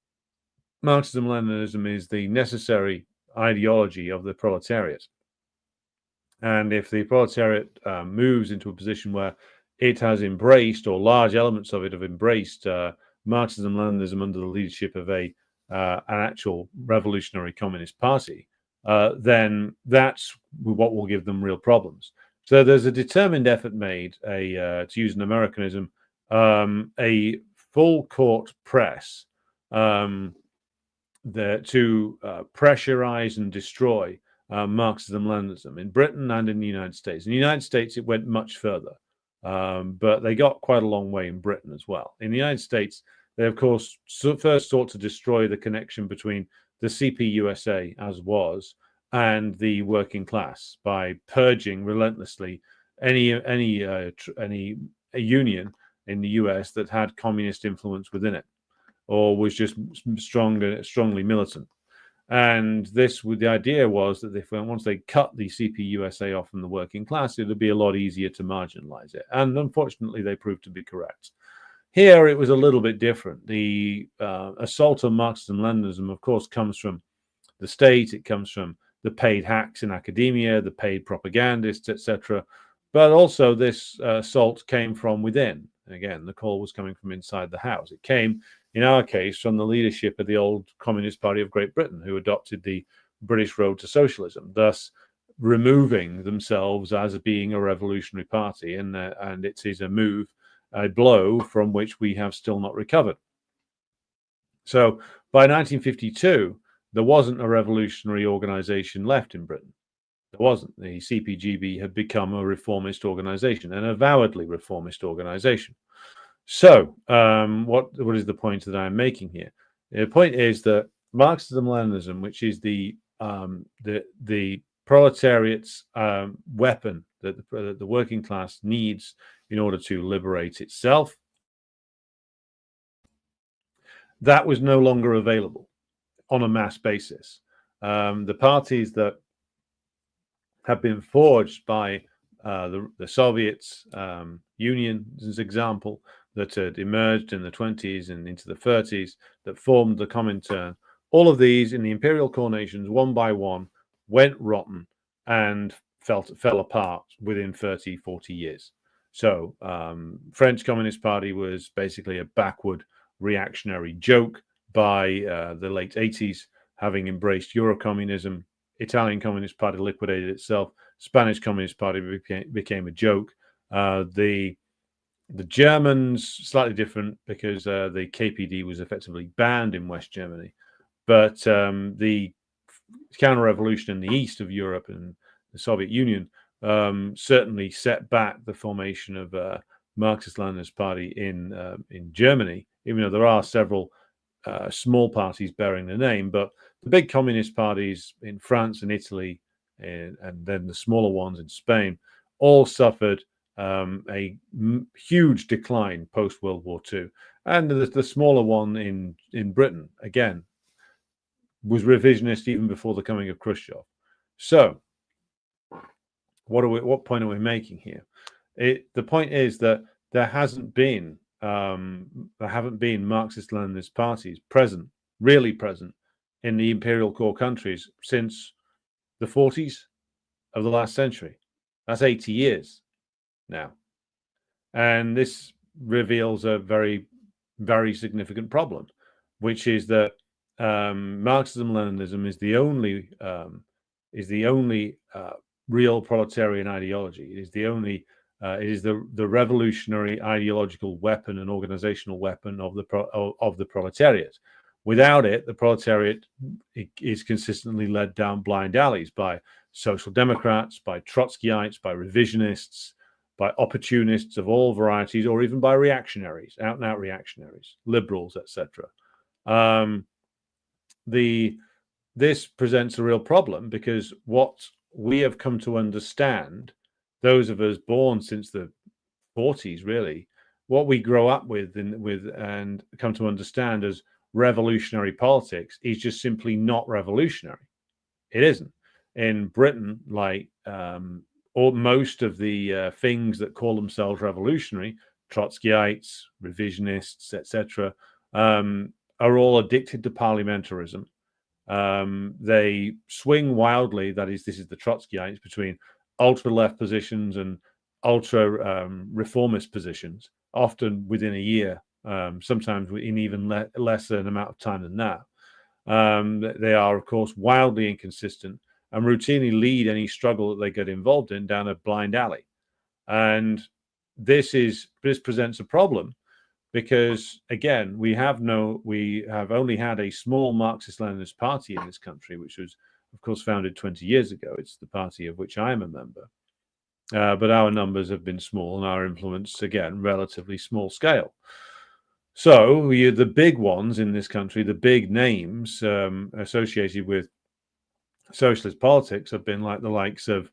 Marxism-Leninism is the necessary ideology of the proletariat. And if the proletariat moves into a position where it has embraced, or large elements of it have embraced, Marxism-Leninism under the leadership of an actual revolutionary communist party, then that's what will give them real problems. So there's a determined effort made, to use an Americanism, a full court press to pressurize and destroy Marxism-Leninism in Britain and in the United States. In the United States, it went much further, but they got quite a long way in Britain as well. In the United States, they, of course, first sought to destroy the connection between the CPUSA, as was, and the working class by purging relentlessly any union in the US that had communist influence within it, or was just strongly militant. And the idea was that once they cut the CPUSA off from the working class, it would be a lot easier to marginalize it. And unfortunately, they proved to be correct. Here, it was a little bit different. The assault on Marxism-Leninism, of course, comes from the state. It comes from the paid hacks in academia, the paid propagandists, etc. But also, this assault came from within. Again, the call was coming from inside the house. It came, in our case, from the leadership of the old Communist Party of Great Britain, who adopted the British road to socialism, thus removing themselves as being a revolutionary party. And it is a blow from which we have still not recovered. So by 1952, there wasn't a revolutionary organization left in Britain. There wasn't. The CPGB had become a reformist organization, an avowedly reformist organization. So what is the point that I'm making here? The point is that Marxism-Leninism, which is the proletariat's weapon that the working class needs in order to liberate itself, that was no longer available on a mass basis. The parties that have been forged by the Soviets, Union as an example, that had emerged in the 20s and into the 30s, that formed the Comintern, all of these in the imperial coronations, one by one, went rotten and fell apart within 30, 40 years. So French Communist Party was basically a backward reactionary joke by the late 80s, having embraced Eurocommunism. Italian Communist Party liquidated itself. Spanish Communist Party became a joke. The Germans, slightly different because the KPD was effectively banned in West Germany. But the counter-revolution in the east of Europe and the Soviet Union certainly set back the formation of Marxist-Leninist Party in Germany, even though there are several small parties bearing the name. But the big communist parties in France and Italy, and then the smaller ones in Spain, all suffered a huge decline post-World War II. And the smaller one in Britain, again, was revisionist even before the coming of Khrushchev. So, what point are we making here? The point is that there haven't been Marxist-Leninist parties really present in the imperial core countries since the 40s of the last century. That's 80 years now. And this reveals a very, very significant problem, which is that Marxism-Leninism is the only real proletarian ideology. It is the only it is the revolutionary ideological weapon and organizational weapon of the proletariat. Without it, the proletariat is consistently led down blind alleys by social democrats, by Trotskyites, by revisionists, by opportunists of all varieties, or even by reactionaries, out-and-out reactionaries, liberals, etc. This presents a real problem because what we have come to understand, those of us born since the 40s, really, what we grow up with and come to understand as revolutionary politics is just simply not revolutionary. It isn't. In Britain, like or most of the things that call themselves revolutionary, Trotskyites, revisionists, etc., are all addicted to parliamentarism. They swing wildly, this is the Trotskyites, between ultra-left positions and ultra-reformist positions, often within a year, sometimes in even less an amount of time than that. They are, of course, wildly inconsistent and routinely lead any struggle that they get involved in down a blind alley. And this presents a problem because, again, we have only had a small Marxist-Leninist party in this country, which was, of course, founded 20 years ago. It's the party of which I am a member. But our numbers have been small and our influence, again, relatively small scale. So the big ones in this country, the big names associated with socialist politics have been like the likes of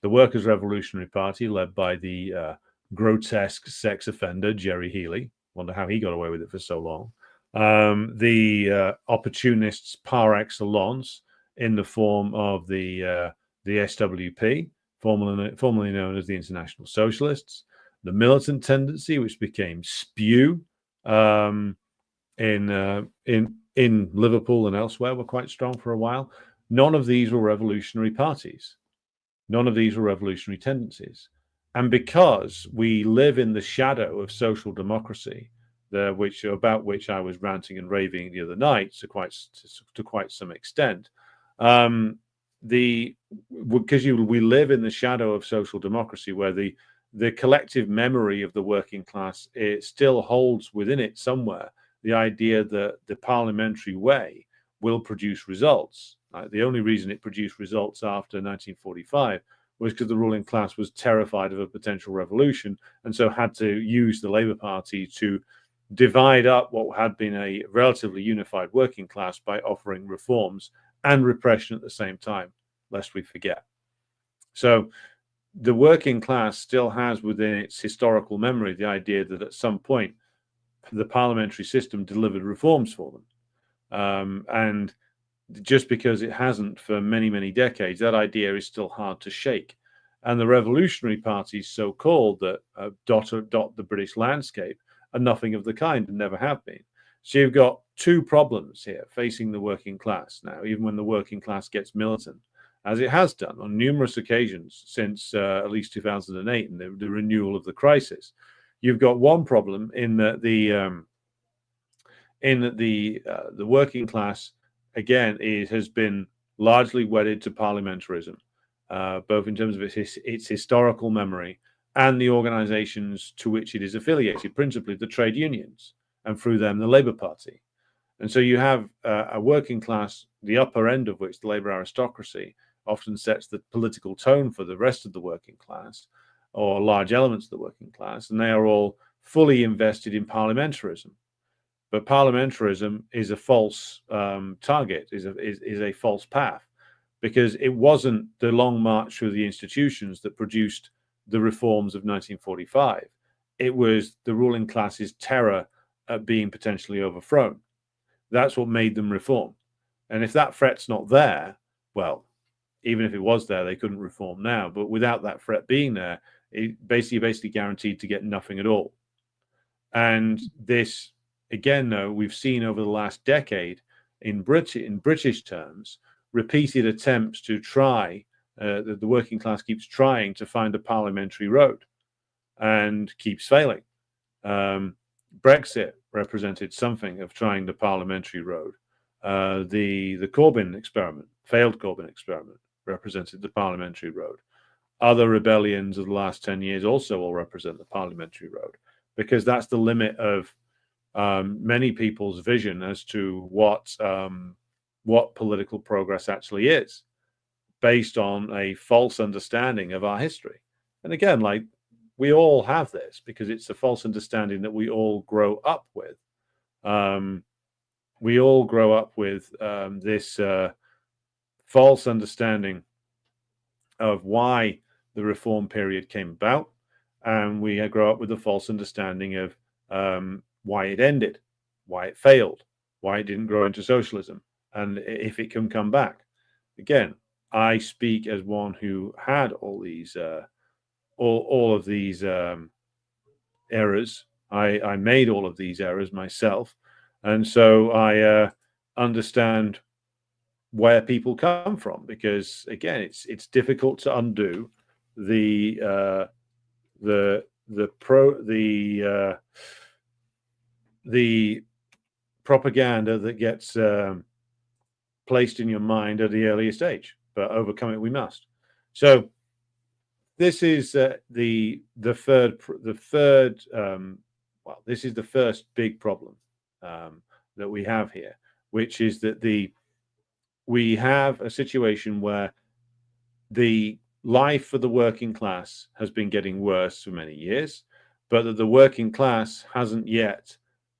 the Workers' Revolutionary Party, led by the grotesque sex offender Jerry Healy. Wonder how he got away with it for so long. The opportunists par excellence in the form of the SWP, formerly known as the International Socialists. The militant tendency, which became SPEW in Liverpool and elsewhere, were quite strong for a while. None of these were revolutionary parties. None of these were revolutionary tendencies. And because we live in the shadow of social democracy, about which I was ranting and raving the other night to quite some extent, we live in the shadow of social democracy, where the collective memory of the working class, it still holds within it somewhere the idea that the parliamentary way will produce results. The only reason it produced results after 1945 was because the ruling class was terrified of a potential revolution, and so had to use the Labour Party to divide up what had been a relatively unified working class by offering reforms and repression at the same time, lest we forget. So the working class still has within its historical memory the idea that at some point the parliamentary system delivered reforms for them. And just because it hasn't for many, many decades, that idea is still hard to shake. And the revolutionary parties, so-called, that dot the British landscape, are nothing of the kind and never have been. So you've got two problems here facing the working class now, even when the working class gets militant, as it has done on numerous occasions since at least 2008 and the renewal of the crisis. You've got one problem in that in that the working class, again, has been largely wedded to parliamentarism, both in terms of its historical memory and the organizations to which it is affiliated, principally the trade unions, and through them the Labour Party. And so you have a working class, the upper end of which, the Labour aristocracy, often sets the political tone for the rest of the working class, or large elements of the working class, and they are all fully invested in parliamentarism. But parliamentarism is a false target, is a false path, because it wasn't the long march through the institutions that produced the reforms of 1945. It was the ruling class's terror at being potentially overthrown. That's what made them reform. And if that threat's not there, well, even if it was there, they couldn't reform now. But without that threat being there, it basically guaranteed to get nothing at all. And this, again, though, we've seen over the last decade in British terms, repeated attempts to try, the working class keeps trying to find a parliamentary road and keeps failing. Brexit represented something of trying the parliamentary road. The Corbyn experiment, failed Corbyn experiment, represented the parliamentary road. Other rebellions of the last 10 years also all represent the parliamentary road, because that's the limit of many people's vision as to what political progress actually is, based on a false understanding of our history. And again, like, we all have this because it's a false understanding that we all grow up with. We all grow up with this false understanding of why the reform period came about, and we grow up with a false understanding of why it ended, why it failed, why it didn't grow into socialism, and if it can come back. Again, I speak as one who had all these all of these errors. I made all of these errors myself, and so I understand where people come from, because again, it's difficult to undo the propaganda that gets placed in your mind at the earliest age, but overcome it we must. So this is the third this is the first big problem that we have here, which is that we have a situation where the life for the working class has been getting worse for many years, but that the working class hasn't yet,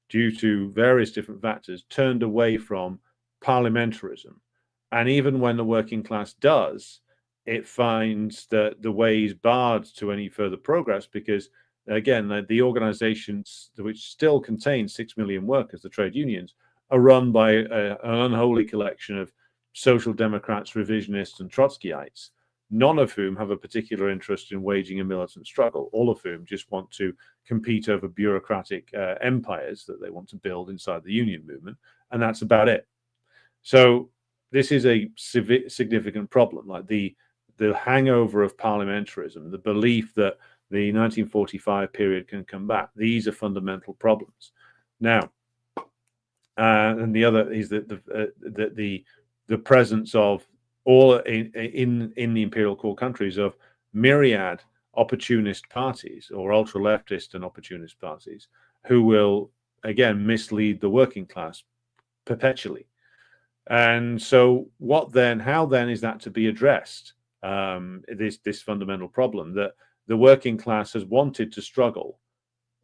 due to various different factors, turned away from parliamentarism. And even when the working class does, it finds that the way is barred to any further progress, because again, the organizations which still contain 6 million workers, the trade unions, are run by an unholy collection of social democrats, revisionists, and Trotskyites, none of whom have a particular interest in waging a militant struggle, all of whom just want to compete over bureaucratic empires that they want to build inside the union movement, and that's about it. So this is a significant problem, like the hangover of parliamentarism, the belief that the 1945 period can come back. These are fundamental problems. Now, and the other is that the presence of all in the imperial core countries of myriad opportunist parties, or ultra leftist and opportunist parties, who will again mislead the working class perpetually. And so how then is that to be addressed? This fundamental problem that the working class has wanted to struggle,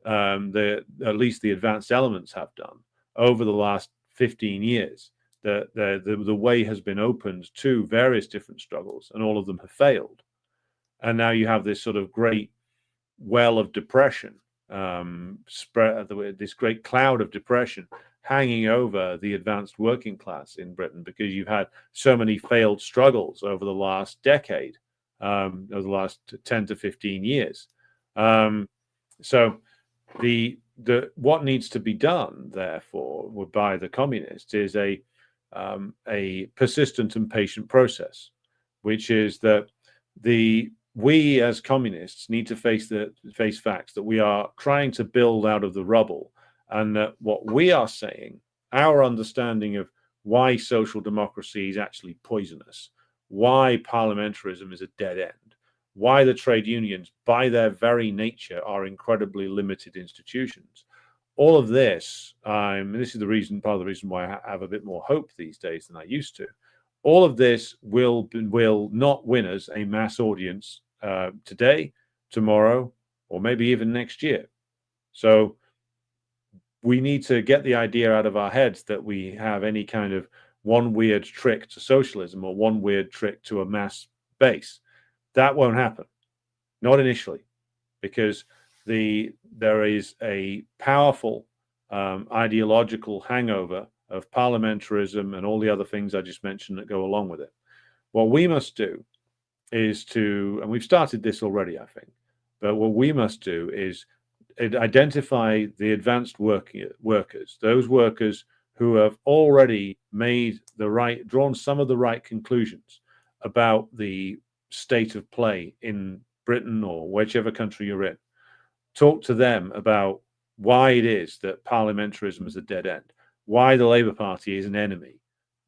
at least the advanced elements have done, over the last 15 years. The way has been opened to various different struggles, and all of them have failed. And now you have this sort of great well of depression, this great cloud of depression hanging over the advanced working class in Britain, because you've had so many failed struggles over the last decade, over the last 10 to 15 years. So what needs to be done, therefore, by the communists is a persistent and patient process, which is that we as communists need to face facts that we are trying to build out of the rubble, and that what we are saying our understanding of why social democracy is actually poisonous, why parliamentarism is a dead end, why the trade unions, by their very nature, are incredibly limited institutions. All of this, this is the reason, part of the reason why I have a bit more hope these days than I used to. All of this will not win us a mass audience today, tomorrow, or maybe even next year. So we need to get the idea out of our heads that we have any kind of one weird trick to socialism or one weird trick to a mass base. That won't happen, not initially, because there is a powerful ideological hangover of parliamentarism and all the other things I just mentioned that go along with it. What we must do is and we've started this already, I think, but what we must do is identify the advanced workers, those workers who have already drawn some of the right conclusions about the state of play in Britain or whichever country you're in. Talk to them about why it is that parliamentarism is a dead end, why the Labour Party is an enemy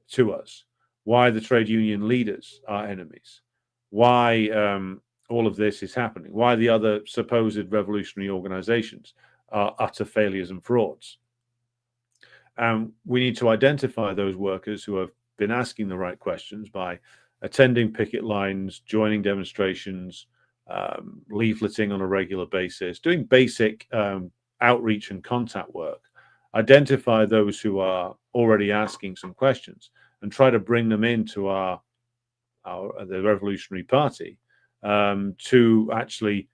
to us, why the trade union leaders are enemies, why all of this is happening, why the other supposed revolutionary organizations are utter failures and frauds. We need to identify those workers who have been asking the right questions by attending picket lines, joining demonstrations, leafleting on a regular basis, doing basic outreach and contact work. Identify those who are already asking some questions and try to bring them into the Revolutionary Party to actually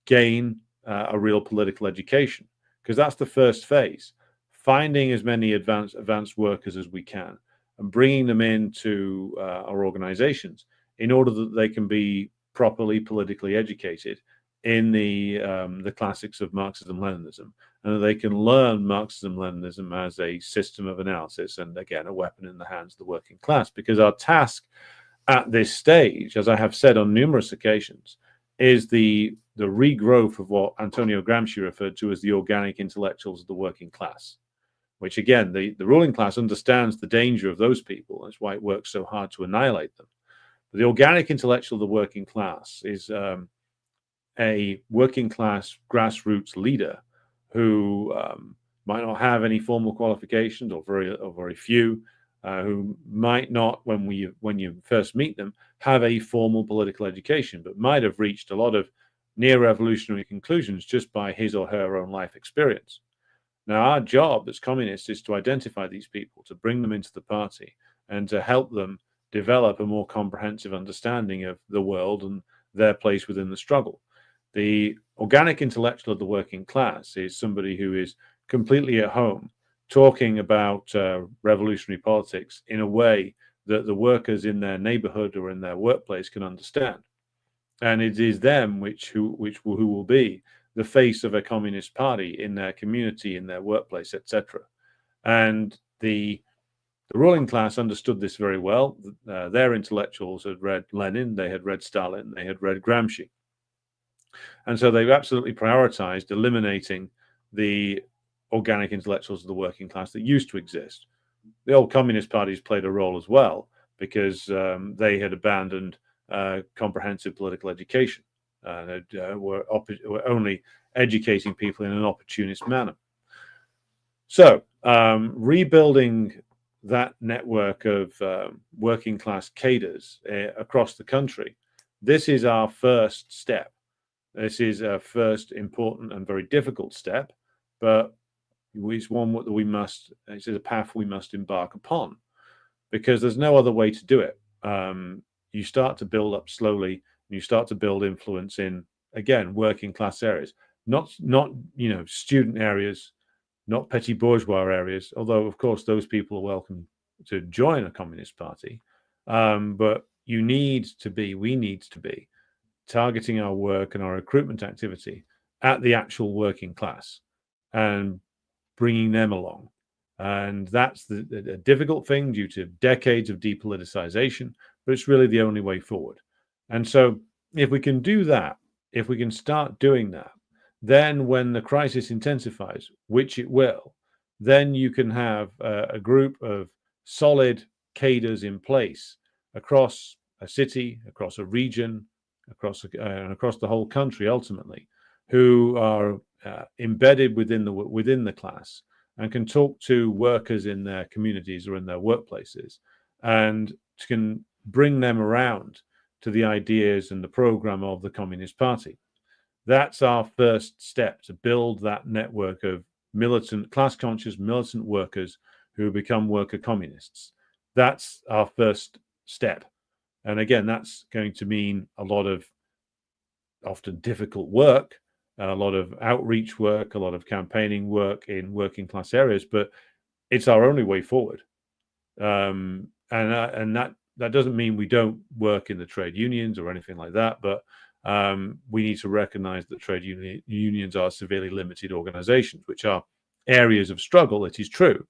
gain a real political education, because that's the first phase. Finding as many advanced workers as we can and bringing them into our organizations in order that they can be properly politically educated in the classics of Marxism-Leninism, and that they can learn Marxism-Leninism as a system of analysis and, again, a weapon in the hands of the working class. Because our task at this stage, as I have said on numerous occasions, is the regrowth of what Antonio Gramsci referred to as the organic intellectuals of the working class, which, again, the ruling class understands the danger of those people. That's why it works so hard to annihilate them. But the organic intellectual of the working class is a working class grassroots leader who might not have any formal qualifications or very few, who might not, when you first meet them, have a formal political education, but might have reached a lot of near-revolutionary conclusions just by his or her own life experience. Now, our job as communists is to identify these people, to bring them into the party, and to help them develop a more comprehensive understanding of the world and their place within the struggle. The organic intellectual of the working class is somebody who is completely at home talking about revolutionary politics in a way that the workers in their neighborhood or in their workplace can understand. And it is them who will be the face of a communist party in their community, in their workplace, etc. And the ruling class understood this very well. Their intellectuals had read Lenin, they had read Stalin, they had read Gramsci. And so they've absolutely prioritized eliminating the organic intellectuals of the working class that used to exist. The old communist parties played a role as well, because they had abandoned comprehensive political education and were only educating people in an opportunist manner. So rebuilding that network of working class cadres across the country, this is our first step. This is a first important and very difficult step, but it's one that it's a path we must embark upon, because there's no other way to do it. You start to build up slowly, and you start to build influence in, again, working class areas, not student areas, not petty bourgeois areas, although of course those people are welcome to join a communist party. But we need to be targeting our work and our recruitment activity at the actual working class and bringing them along. And that's the difficult thing due to decades of depoliticization, but it's really the only way forward. And so if we can do that, if we can start doing that, then when the crisis intensifies, which it will, then you can have a group of solid cadres in place across a city, across a region, across the whole country, ultimately, who are embedded within the class and can talk to workers in their communities or in their workplaces, and can bring them around to the ideas and the program of the Communist Party. That's our first step, to build that network of militant, class-conscious militant workers who become worker communists. That's our first step. And again, that's going to mean a lot of often difficult work, a lot of outreach work, a lot of campaigning work in working class areas, but it's our only way forward. And that doesn't mean we don't work in the trade unions or anything like that, but we need to recognize that trade unions are severely limited organizations, which are areas of struggle, it is true,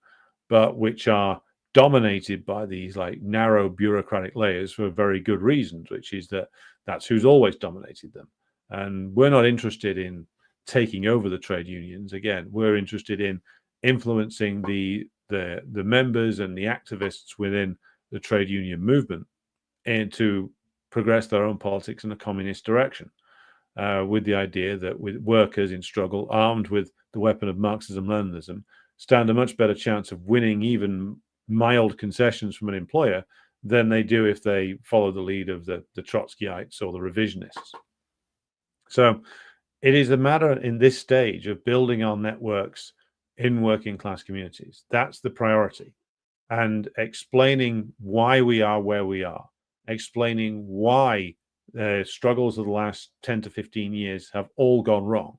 but which are dominated by these like narrow bureaucratic layers for very good reasons, which is that that's who's always dominated them. And we're not interested in taking over the trade unions. Again, we're interested in influencing the members and the activists within the trade union movement and to progress their own politics in a communist direction, with the idea that with workers in struggle, armed with the weapon of Marxism-Leninism, stand a much better chance of winning even mild concessions from an employer than they do if they follow the lead of the Trotskyites or the revisionists. So it is a matter in this stage of building our networks in working class communities. That's the priority. And explaining why we are where we are, explaining why the struggles of the last 10 to 15 years have all gone wrong.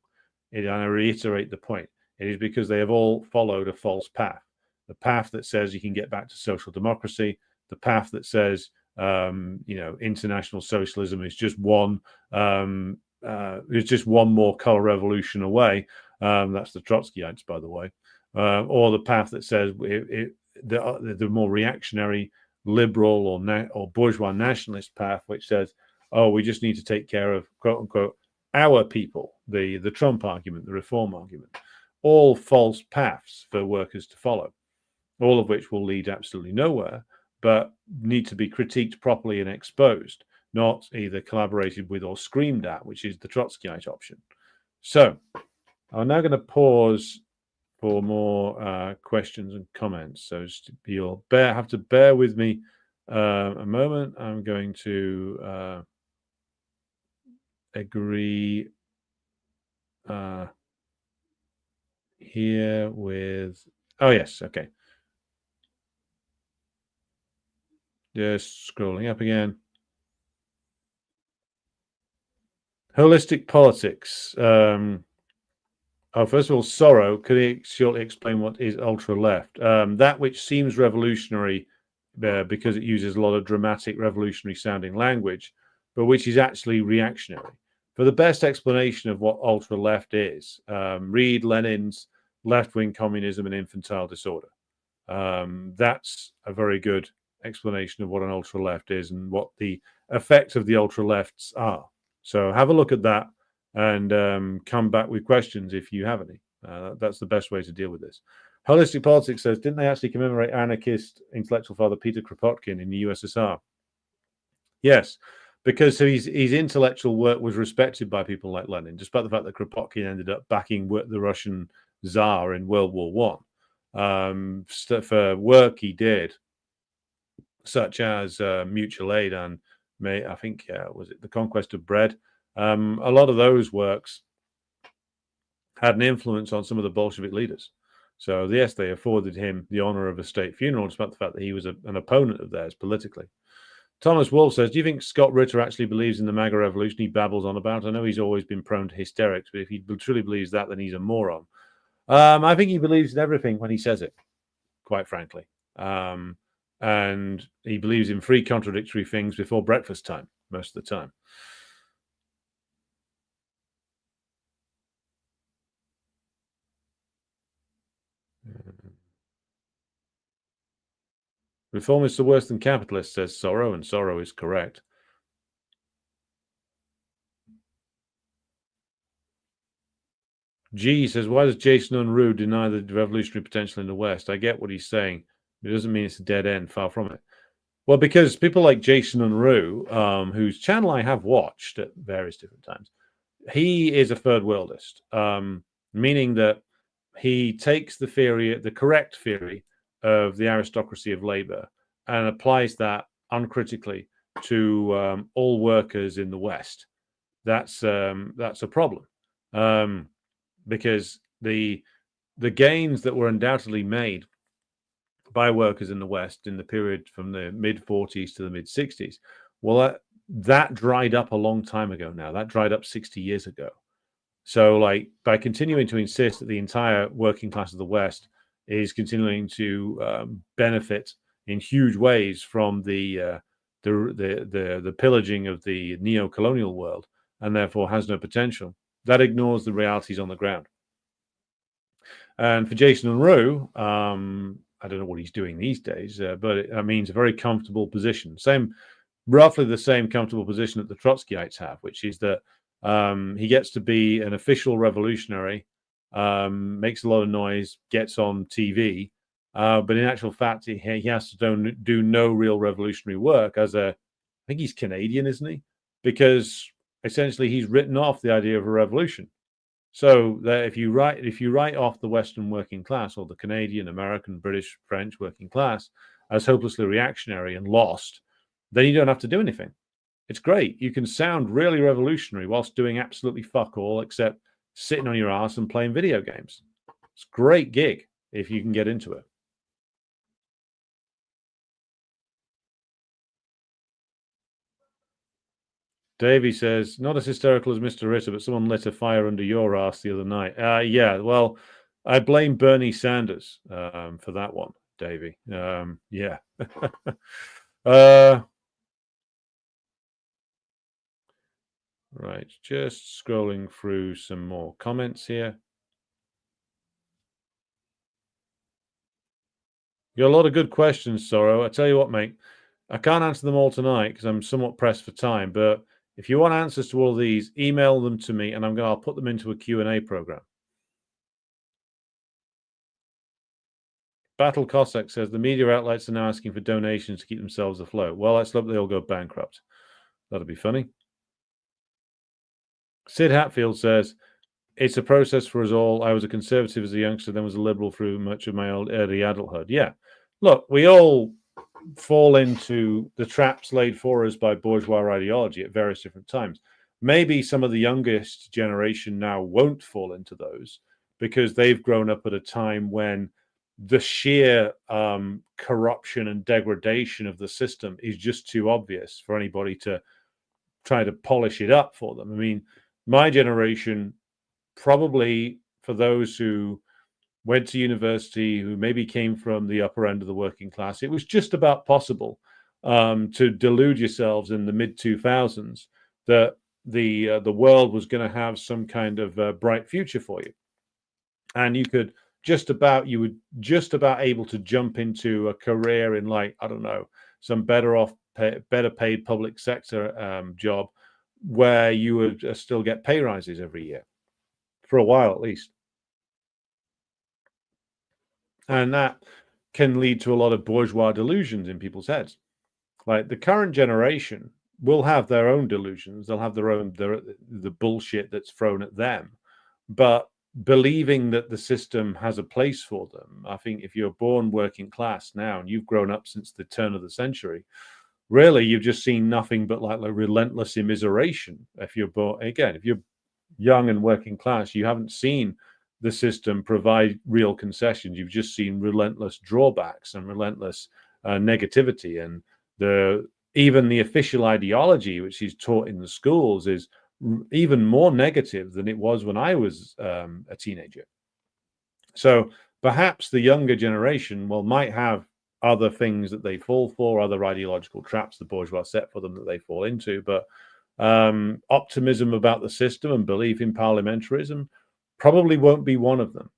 And I reiterate the point. It is because they have all followed a false path. The path that says you can get back to social democracy, the path that says, international socialism is just one more color revolution away. That's the Trotskyites, by the way. Or the path that says the more reactionary, liberal or bourgeois nationalist path, which says, oh, we just need to take care of, quote unquote, our people, the Trump argument, the reform argument. All false paths for workers to follow, all of which will lead absolutely nowhere, but need to be critiqued properly and exposed, not either collaborated with or screamed at, which is the Trotskyite option. So I'm now going to pause for more questions and comments. So you'll have to bear with me a moment. I'm going to agree here with, oh yes, okay. Just scrolling up again. Holistic politics. First of all, Sorrow, could he shortly explain what is ultra-left? That which seems revolutionary because it uses a lot of dramatic revolutionary-sounding language, but which is actually reactionary. For the best explanation of what ultra-left is, read Lenin's Left-Wing Communism and Infantile Disorder. That's a very good explanation of what an ultra-left is and what the effect of the ultra-lefts are. So have a look at that and come back with questions if you have any. That's the best way to deal with this. Holistic Politics says, didn't they actually commemorate anarchist intellectual father Peter Kropotkin in the USSR? Yes, because his intellectual work was respected by people like Lenin, despite the fact that Kropotkin ended up backing the Russian Tsar in World War I. For work he did, such as Mutual Aid and I think was it The Conquest of Bread? A lot of those works had an influence on some of the Bolshevik leaders. So yes, they afforded him the honor of a state funeral, despite the fact that he was an opponent of theirs politically. Thomas Wolfe says, do you think Scott Ritter actually believes in the MAGA revolution he babbles on about? I know he's always been prone to hysterics, but if he truly believes that, then he's a moron. I think he believes in everything when he says it, quite frankly. And he believes in three contradictory things before breakfast time, most of the time. Reformists are worse than capitalists, says Sorrow, and Sorrow is correct. G says, why does Jason Unruh deny the revolutionary potential in the West? I get what he's saying. It doesn't mean it's a dead end, far from it. Well, because people like Jason Unruh, whose channel I have watched at various different times, he is a third worldist, meaning that he takes the theory, the correct theory of the aristocracy of labor, and applies that uncritically to all workers in the West. That's a problem, because the gains that were undoubtedly made by workers in the West in the period from the mid 40s to the mid 60s, well, that dried up a long time ago now. That dried up 60 years ago. So, like, by continuing to insist that the entire working class of the West is continuing to benefit in huge ways from the pillaging of the neo-colonial world, and therefore has no potential, that ignores the realities on the ground. And for Jason Unruh, I don't know what he's doing these days, but it means a very comfortable position. Roughly the same comfortable position that the Trotskyites have, which is that he gets to be an official revolutionary, makes a lot of noise, gets on TV, but in actual fact, he has to do no real revolutionary work. I think he's Canadian, isn't he? Because essentially he's written off the idea of a revolution. So that if you write off the Western working class, or the Canadian, American, British, French working class as hopelessly reactionary and lost, then you don't have to do anything. It's great. You can sound really revolutionary whilst doing absolutely fuck all except sitting on your ass and playing video games. It's a great gig if you can get into it. Davey says, not as hysterical as Mr. Ritter, but someone lit a fire under your ass the other night. Yeah, well, I blame Bernie Sanders for that one, Davey. Yeah. Right, just scrolling through some more comments here. You got a lot of good questions, Sorrow. I tell you what, mate, I can't answer them all tonight because I'm somewhat pressed for time, but if you want answers to all these, email them to me and I'll put them into a Q&A program. Battle Cossack says the media outlets are now asking for donations to keep themselves afloat. Well, let's hope they all go bankrupt. That'll be funny. Sid Hatfield says, it's a process for us all. I was a conservative as a youngster, then was a liberal through much of my early adulthood. Yeah. Look, we all fall into the traps laid for us by bourgeois ideology at various different times. Maybe some of the youngest generation now won't fall into those because they've grown up at a time when the sheer corruption and degradation of the system is just too obvious for anybody to try to polish it up for them. I mean, my generation, probably for those who went to university, who maybe came from the upper end of the working class, it was just about possible to delude yourselves in the mid-2000s that the world was going to have some kind of bright future for you, and you were just about able to jump into a career in, like, I don't know, some better paid public sector job where you would still get pay rises every year for a while at least. And that can lead to a lot of bourgeois delusions in people's heads. Like, the current generation will have their own delusions. They'll have the bullshit that's thrown at them. But believing that the system has a place for them, I think if you're born working class now and you've grown up since the turn of the century, really you've just seen nothing but like relentless immiseration. If you're young and working class, you haven't seen the system provide real concessions. You've just seen relentless drawbacks and relentless negativity. And even the official ideology, which is taught in the schools, is even more negative than it was when I was a teenager. So perhaps the younger generation, might have other things that they fall for, other ideological traps the bourgeois set for them that they fall into. But optimism about the system and belief in parliamentarism probably won't be one of them.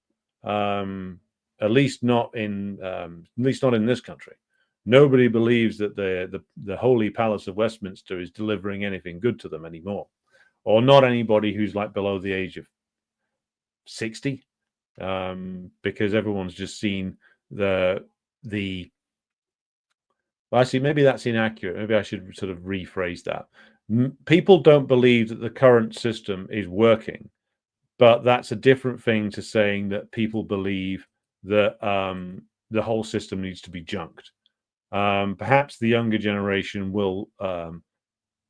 At least not in this country. Nobody believes that the Holy Palace of Westminster is delivering anything good to them anymore, or not anybody who's like below the age of 60, because everyone's just seen the. Well, actually, maybe that's inaccurate. Maybe I should sort of rephrase that. People don't believe that the current system is working, but that's a different thing to saying that people believe that the whole system needs to be junked. Perhaps the younger generation will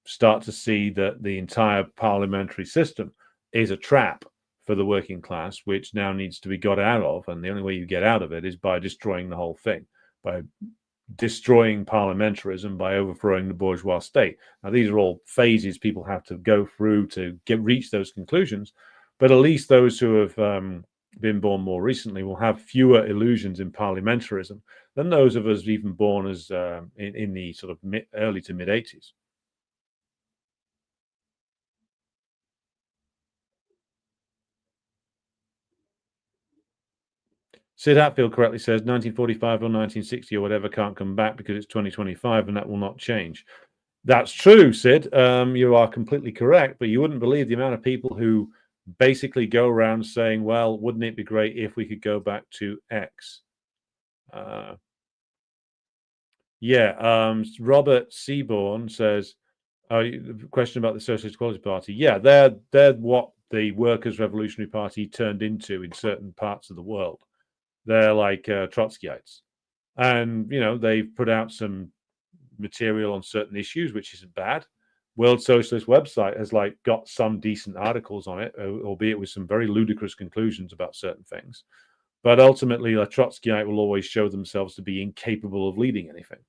start to see that the entire parliamentary system is a trap for the working class, which now needs to be got out of. And the only way you get out of it is by destroying the whole thing, by destroying parliamentarism, by overthrowing the bourgeois state. Now, these are all phases people have to go through to reach those conclusions. But at least those who have been born more recently will have fewer illusions in parliamentarism than those of us even born as in the sort of early to mid 80s. Sid Hatfield correctly says 1945 or 1960 or whatever can't come back because it's 2025 and that will not change. That's true, Sid. You are completely correct, but you wouldn't believe the amount of people who basically go around saying, well, wouldn't it be great if we could go back to X? Robert Seaborn says, the question about the Socialist Equality Party. Yeah, they're what the Workers' Revolutionary Party turned into in certain parts of the world. They're like Trotskyites. And, they've put out some material on certain issues, which isn't bad. World Socialist website has got some decent articles on it, albeit with some very ludicrous conclusions about certain things. But ultimately, a Trotskyite will always show themselves to be incapable of leading anything.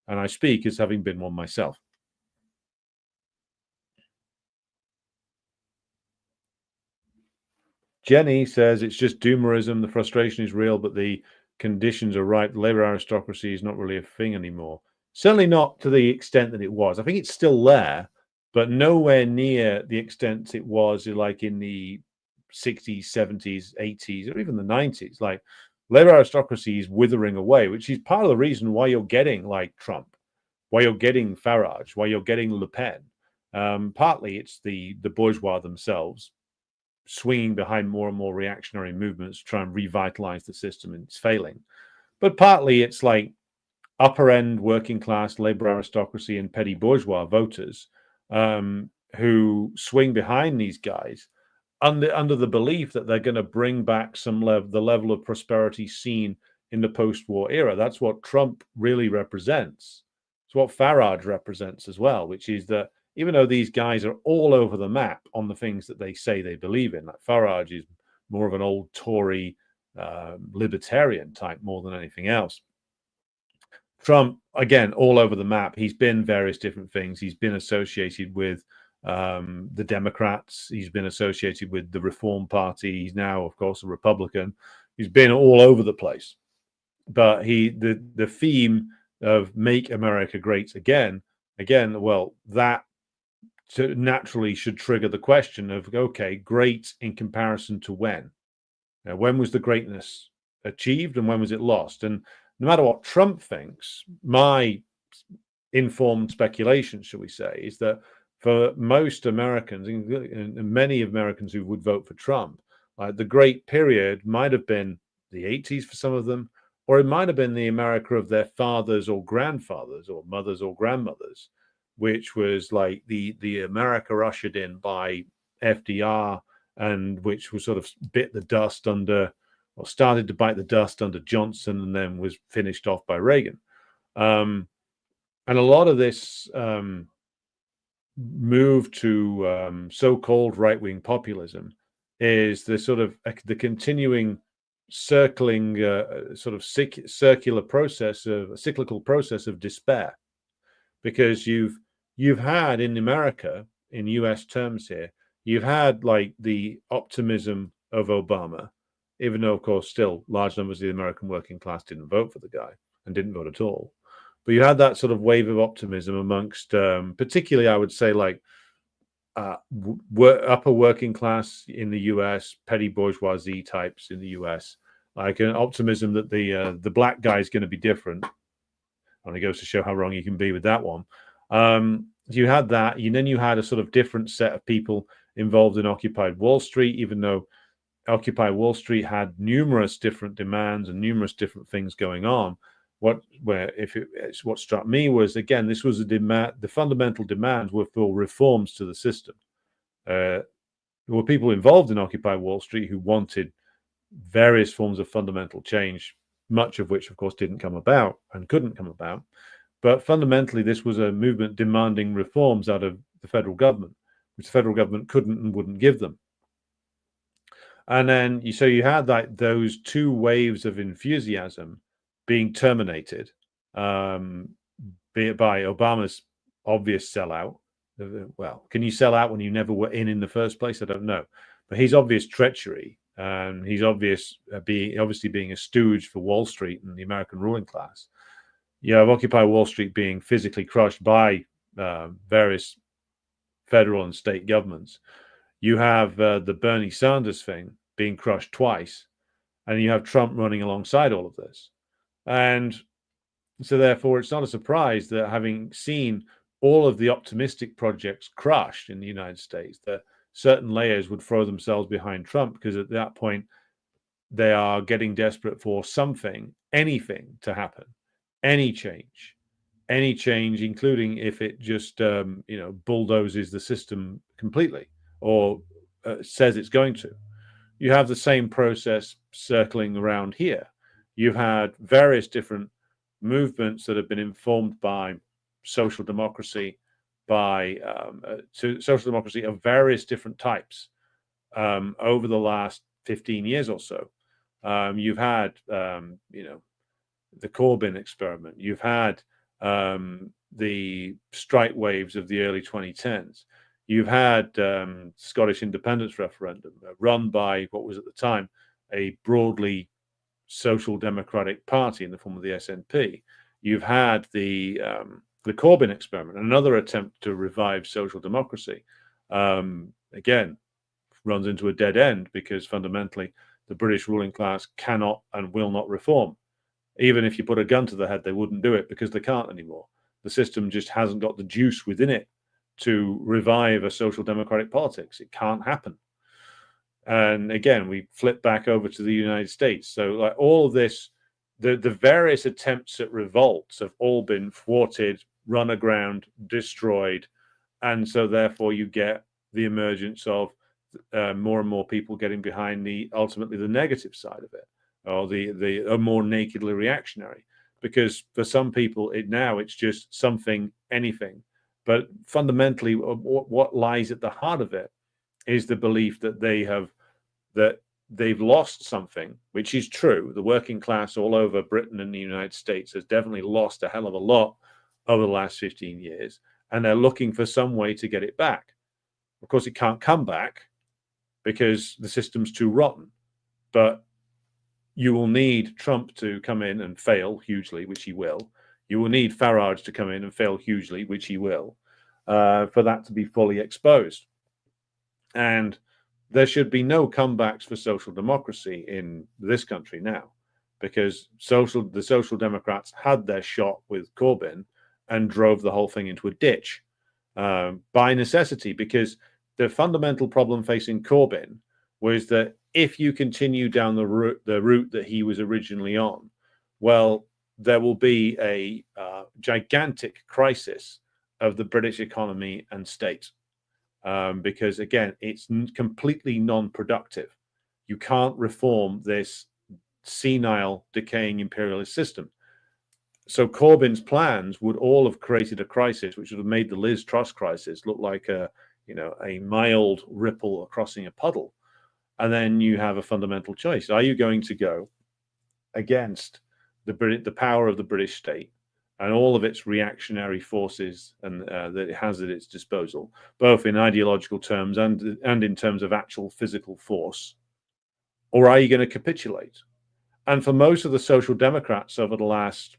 And I speak as having been one myself. Jenny says it's just doomerism. The frustration is real, but the conditions are right. The labor aristocracy is not really a thing anymore. Certainly not to the extent that it was. I think it's still there, but nowhere near the extent it was like in the 60s, 70s, 80s, or even the 90s. Like, labor aristocracy is withering away, which is part of the reason why you're getting like Trump, why you're getting Farage, why you're getting Le Pen. Partly it's the bourgeois themselves swinging behind more and more reactionary movements to try and revitalize the system, and it's failing. But partly it's like upper end working class labor aristocracy and petty bourgeois voters who swing behind these guys under the belief that they're going to bring back the level of prosperity seen in the post-war era. That's what Trump really represents. It's what Farage represents as well, which is that even though these guys are all over the map on the things that they say they believe in, like Farage is more of an old Tory libertarian type more than anything else. Trump, again, all over the map. He's been various different things. He's been associated with the Democrats. He's been associated with the Reform Party. He's now, of course, a Republican. He's been all over the place. But the theme of "Make America Great Again," well, that naturally should trigger the question of, okay, great in comparison to when? Now, when was the greatness achieved and when was it lost? And no matter what Trump thinks, my informed speculation, shall we say, is that for most Americans, and many Americans who would vote for Trump, the great period might have been the 80s for some of them, or it might have been the America of their fathers or grandfathers or mothers or grandmothers, which was like the America ushered in by FDR, and which was sort of bit the dust under, or started to bite the dust under Johnson, and then was finished off by Reagan. And a lot of this move to so-called right-wing populism is the sort of the continuing circling sort of cyclical process of despair, because you've had in America, in US terms here, you've had like the optimism of Obama, even though of course still large numbers of the American working class didn't vote for the guy and didn't vote at all. But you had that sort of wave of optimism amongst particularly, I would say, like upper working class in the US, petty bourgeoisie types in the US, like an optimism that the black guy is going to be different. And it goes to show how wrong you can be with that one. You had that, and then you had a sort of different set of people involved in Occupy Wall Street, even though Occupy Wall Street had numerous different demands and numerous different things going on. What struck me was, again, this was a demand. The fundamental demands were for reforms to the system. There were people involved in Occupy Wall Street who wanted various forms of fundamental change, much of which, of course, didn't come about and couldn't come about. But fundamentally, this was a movement demanding reforms out of the federal government, which the federal government couldn't and wouldn't give them. And then you had those two waves of enthusiasm being terminated, be it by Obama's obvious sellout. Well, can you sell out when you never were in the first place? I don't know. But his obvious treachery, and he's obviously being a stooge for Wall Street and the American ruling class. You have Occupy Wall Street being physically crushed by various federal and state governments. You have the Bernie Sanders thing being crushed twice, and you have Trump running alongside all of this. And so therefore, it's not a surprise that, having seen all of the optimistic projects crushed in the United States, that certain layers would throw themselves behind Trump, because at that point, they are getting desperate for something, anything to happen, any change, including if it just, bulldozes the system completely, or says it's going to. You have the same process circling around here. You've had various different movements that have been informed by social democracy, social democracy of various different types over the last 15 years or so. You've had, the Corbyn experiment. You've had the strike waves of the early 2010s. You've had Scottish independence referendum run by what was at the time a broadly social democratic party in the form of the SNP. You've had the Corbyn experiment, another attempt to revive social democracy. Again, runs into a dead end, because fundamentally the British ruling class cannot and will not reform. Even if you put a gun to their head, they wouldn't do it, because they can't anymore. The system just hasn't got the juice within it to revive a social democratic politics. It can't happen. And again, we flip back over to the United States. So like all of this, the various attempts at revolts have all been thwarted, run aground, destroyed. And so therefore you get the emergence of more and more people getting behind ultimately the negative side of it, or the more nakedly reactionary. Because for some people it's just something, anything. But fundamentally, what lies at the heart of it is the belief that they've lost something, which is true. The working class all over Britain and the United States has definitely lost a hell of a lot over the last 15 years, and they're looking for some way to get it back. Of course, it can't come back because the system's too rotten, but you will need Trump to come in and fail hugely, which he will. You will need Farage to come in and fail hugely, which he will, for that to be fully exposed. And there should be no comebacks for social democracy in this country now, because the Social Democrats had their shot with Corbyn and drove the whole thing into a ditch by necessity, because the fundamental problem facing Corbyn was that if you continue down the route that he was originally on, well, there will be a gigantic crisis of the British economy and state. Because again, it's completely non-productive. You can't reform this senile, decaying imperialist system. So Corbyn's plans would all have created a crisis, which would have made the Liz Truss crisis look like a mild ripple crossing a puddle. And then you have a fundamental choice: are you going to go against the power of the British state and all of its reactionary forces and that it has at its disposal, both in ideological terms and in terms of actual physical force? Or are you going to capitulate? And for most of the Social Democrats over the last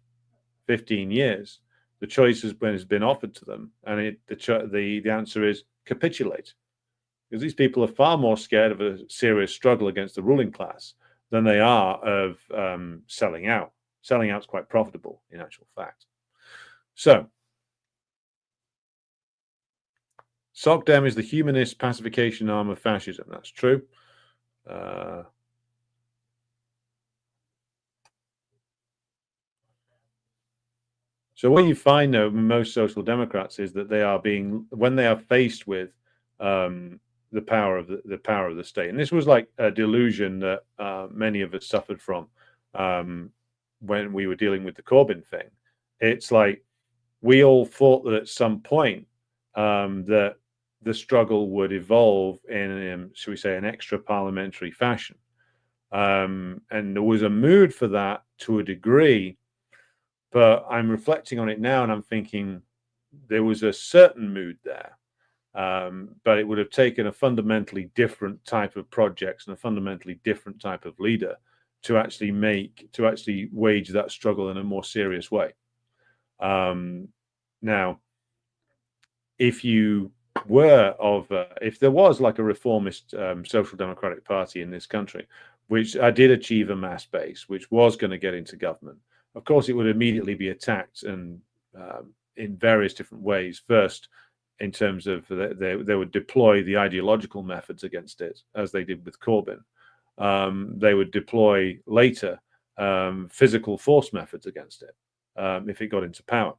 15 years, the choice has been offered to them, and the answer is capitulate. Because these people are far more scared of a serious struggle against the ruling class than they are of selling out. Selling out is quite profitable, in actual fact. So, SOCDEM is the humanist pacification arm of fascism. That's true. So what you find, though, most social democrats is that they are being, when they are faced with the power of the power of the state, and this was like a delusion that many of us suffered from when we were dealing with the Corbyn thing. It's like we all thought that at some point that the struggle would evolve in, shall we say, an extra parliamentary fashion, and there was a mood for that to a degree. But I'm reflecting on it now and I'm thinking there was a certain mood there, but it would have taken a fundamentally different type of projects and a fundamentally different type of leader to actually wage that struggle in a more serious way. Now, if you were if there was like a reformist social democratic party in this country, which did achieve a mass base, which was going to get into government, of course, it would immediately be attacked and in various different ways. First, in terms of they would deploy the ideological methods against it, as they did with Corbyn. They would deploy later physical force methods against it if it got into power.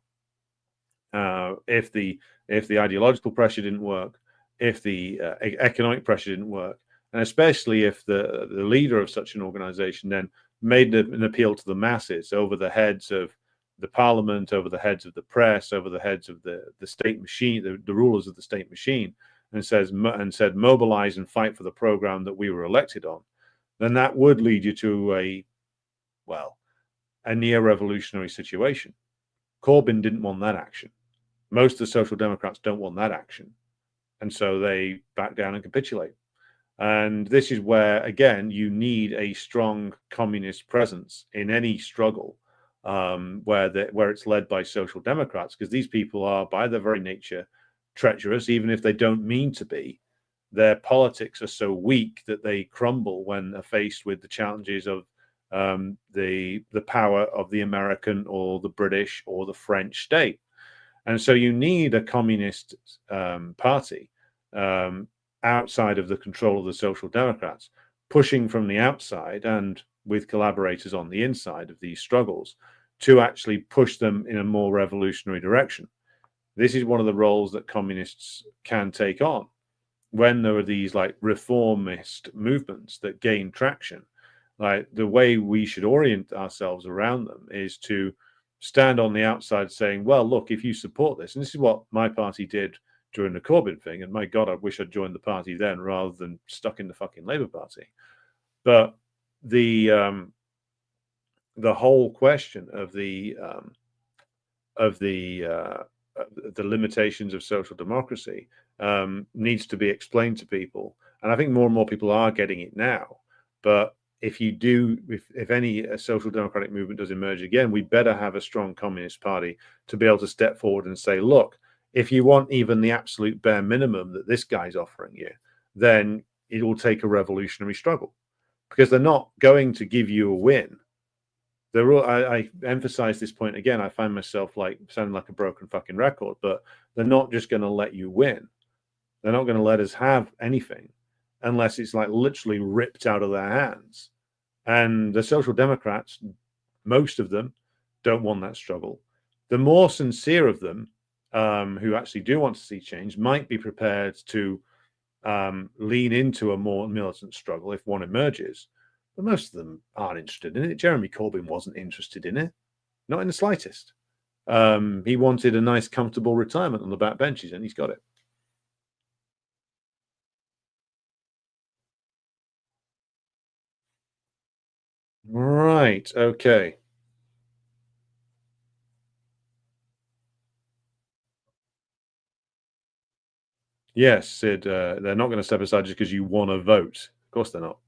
If the ideological pressure didn't work, if the economic pressure didn't work, and especially if the leader of such an organization then made an appeal to the masses over the heads of the parliament, over the heads of the press, over the heads of the state machine, the rulers of the state machine, and said mobilize and fight for the program that we were elected on, then that would lead you to a near revolutionary situation. Corbyn didn't want that action. Most of the Social Democrats don't want that action, and so they back down and capitulate. And this is where, again, you need a strong communist presence in any struggle where it's led by social democrats, because these people are, by their very nature, treacherous, even if they don't mean to be. Their politics are so weak that they crumble when they're faced with the challenges of the power of the American or the British or the French state. And so you need a communist party outside of the control of the Social Democrats, pushing from the outside and with collaborators on the inside of these struggles to actually push them in a more revolutionary direction. This is one of the roles that communists can take on when there are these like reformist movements that gain traction. Like, the way we should orient ourselves around them is to stand on the outside saying, well, look, if you support this, and this is what my party did during the Corbyn thing, and my God, I wish I'd joined the party then rather than stuck in the fucking Labour Party. But the whole question of the limitations of social democracy needs to be explained to people, and I think more and more people are getting it now. But if any social democratic movement does emerge again, we better have a strong communist party to be able to step forward and say, look, if you want even the absolute bare minimum that this guy's offering you, then it will take a revolutionary struggle, because they're not going to give you a win. I emphasize this point again. I find myself like sounding like a broken fucking record, but they're not just going to let you win. They're not going to let us have anything unless it's like literally ripped out of their hands. And the Social Democrats, most of them, don't want that struggle. The more sincere of them, who actually do want to see change, might be prepared to lean into a more militant struggle if one emerges. But most of them aren't interested in it. Jeremy Corbyn wasn't interested in it, not in the slightest. He wanted a nice, comfortable retirement on the back benches, and he's got it. Right. Okay. Yes, Sid. They're not going to step aside just because you want to vote. Of course, they're not.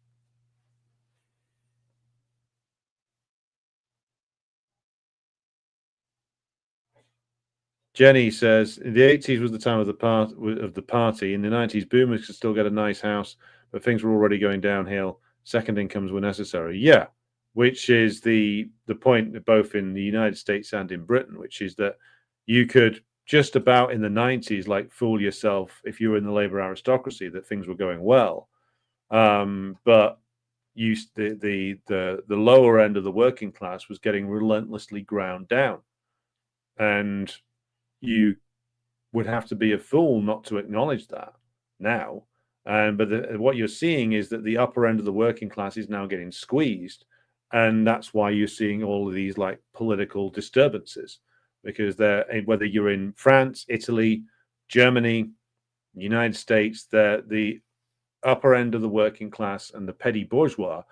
Jenny says the 80s was the time of the party. In the 90s, boomers could still get a nice house, but things were already going downhill. Second incomes were necessary. Yeah, which is the point both in the United States and in Britain, which is that you could just about in the 90s like fool yourself if you were in the Labour aristocracy that things were going well. But the lower end of the working class was getting relentlessly ground down, and you would have to be a fool not to acknowledge that now. But what you're seeing is that the upper end of the working class is now getting squeezed, and that's why you're seeing all of these like political disturbances, because whether you're in France, Italy, Germany, United States, the upper end of the working class and the petty bourgeois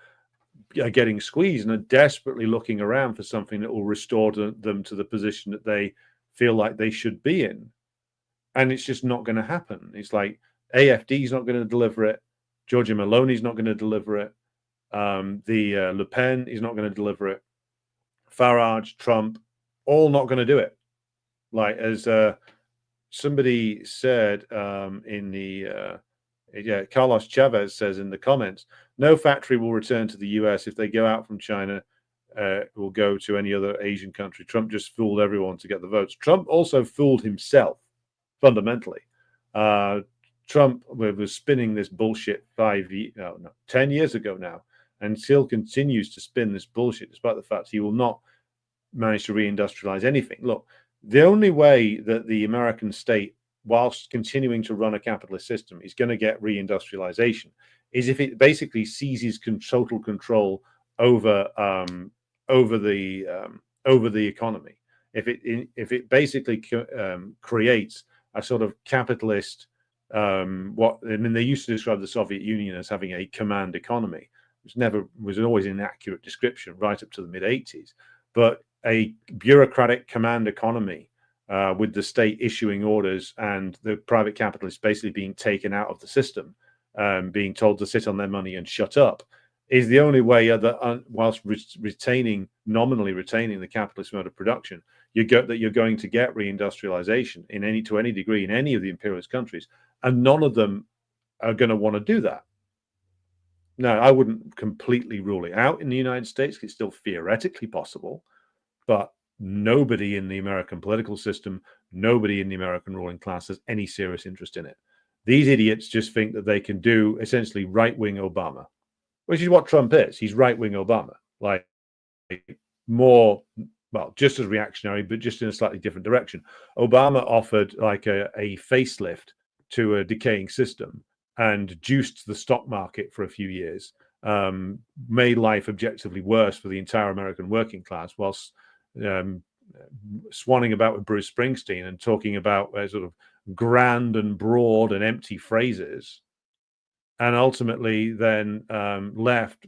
are getting squeezed and are desperately looking around for something that will restore them to the position that they feel like they should be in. And it's just not going to happen. It's like AFD is not going to deliver it. Giorgia Meloni's not going to deliver it. Le Pen is not going to deliver it. Farage, Trump, all not going to do it. Like as somebody said Carlos Chavez says in the comments, no factory will return to the US. If they go out from China, will go to any other Asian country. Trump just fooled everyone to get the votes. Trump also fooled himself, fundamentally. Trump was spinning this bullshit 10 years ago now, and still continues to spin this bullshit, despite the fact he will not manage to reindustrialize anything. Look, the only way that the American state, whilst continuing to run a capitalist system, is going to get reindustrialization is if it basically seizes total control over the economy. If it basically creates a sort of capitalist, they used to describe the Soviet Union as having a command economy, which was always an inaccurate description right up to the mid-80s, but a bureaucratic command economy with the state issuing orders and the private capitalists basically being taken out of the system, being told to sit on their money and shut up, is the only way that, whilst nominally retaining the capitalist mode of production, you're going to get reindustrialization to any degree in any of the imperialist countries, and none of them are going to want to do that. Now, I wouldn't completely rule it out in the United States. It's still theoretically possible, but nobody in the American political system, nobody in the American ruling class has any serious interest in it. These idiots just think that they can do essentially right-wing Obama, which is what Trump is. He's right-wing Obama, like more, well, just as reactionary, but just in a slightly different direction. Obama offered like a facelift to a decaying system and juiced the stock market for a few years, made life objectively worse for the entire American working class, whilst swanning about with Bruce Springsteen and talking about sort of grand and broad and empty phrases, and ultimately then left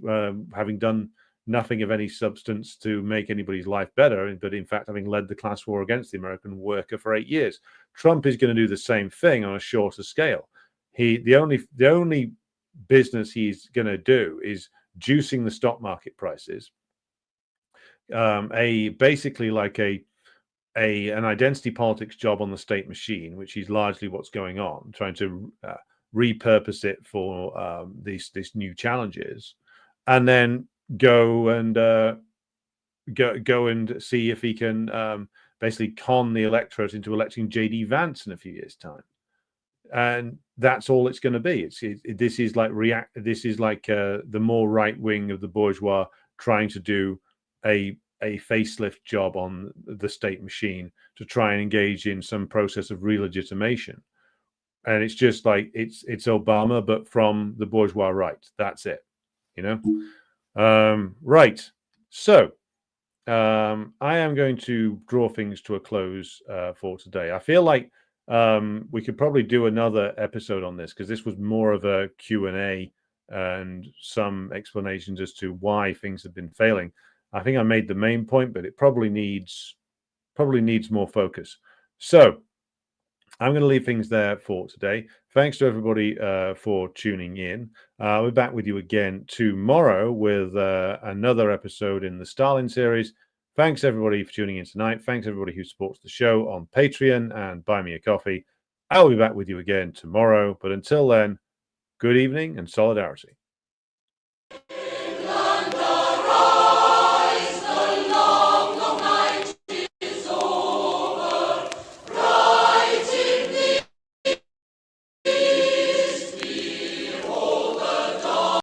having done nothing of any substance to make anybody's life better, but in fact having led the class war against the American worker for 8 years. Trump is going to do the same thing on a shorter scale. The only business he's going to do is juicing the stock market prices, basically like an identity politics job on the state machine, which is largely what's going on, trying to repurpose it for these new challenges, and then go and see if he can basically con the electorate into electing J.D. Vance in a few years' time. And that's all it's going to be. This is like the more right wing of the bourgeois trying to do a facelift job on the state machine to try and engage in some process of re-legitimation. And it's just like it's Obama, but from the bourgeois right. That's it, right. So I am going to draw things to a close for today. I feel like we could probably do another episode on this, because this was more of a Q&A and some explanations as to why things have been failing. I think I made the main point, but it probably needs more focus. So I'm going to leave things there for today. Thanks to everybody for tuning in. We're back with you again tomorrow with another episode in the Stalin series. Thanks everybody for tuning in tonight. Thanks everybody who supports the show on Patreon and Buy Me a Coffee. I'll be back with you again tomorrow. But until then, good evening and solidarity.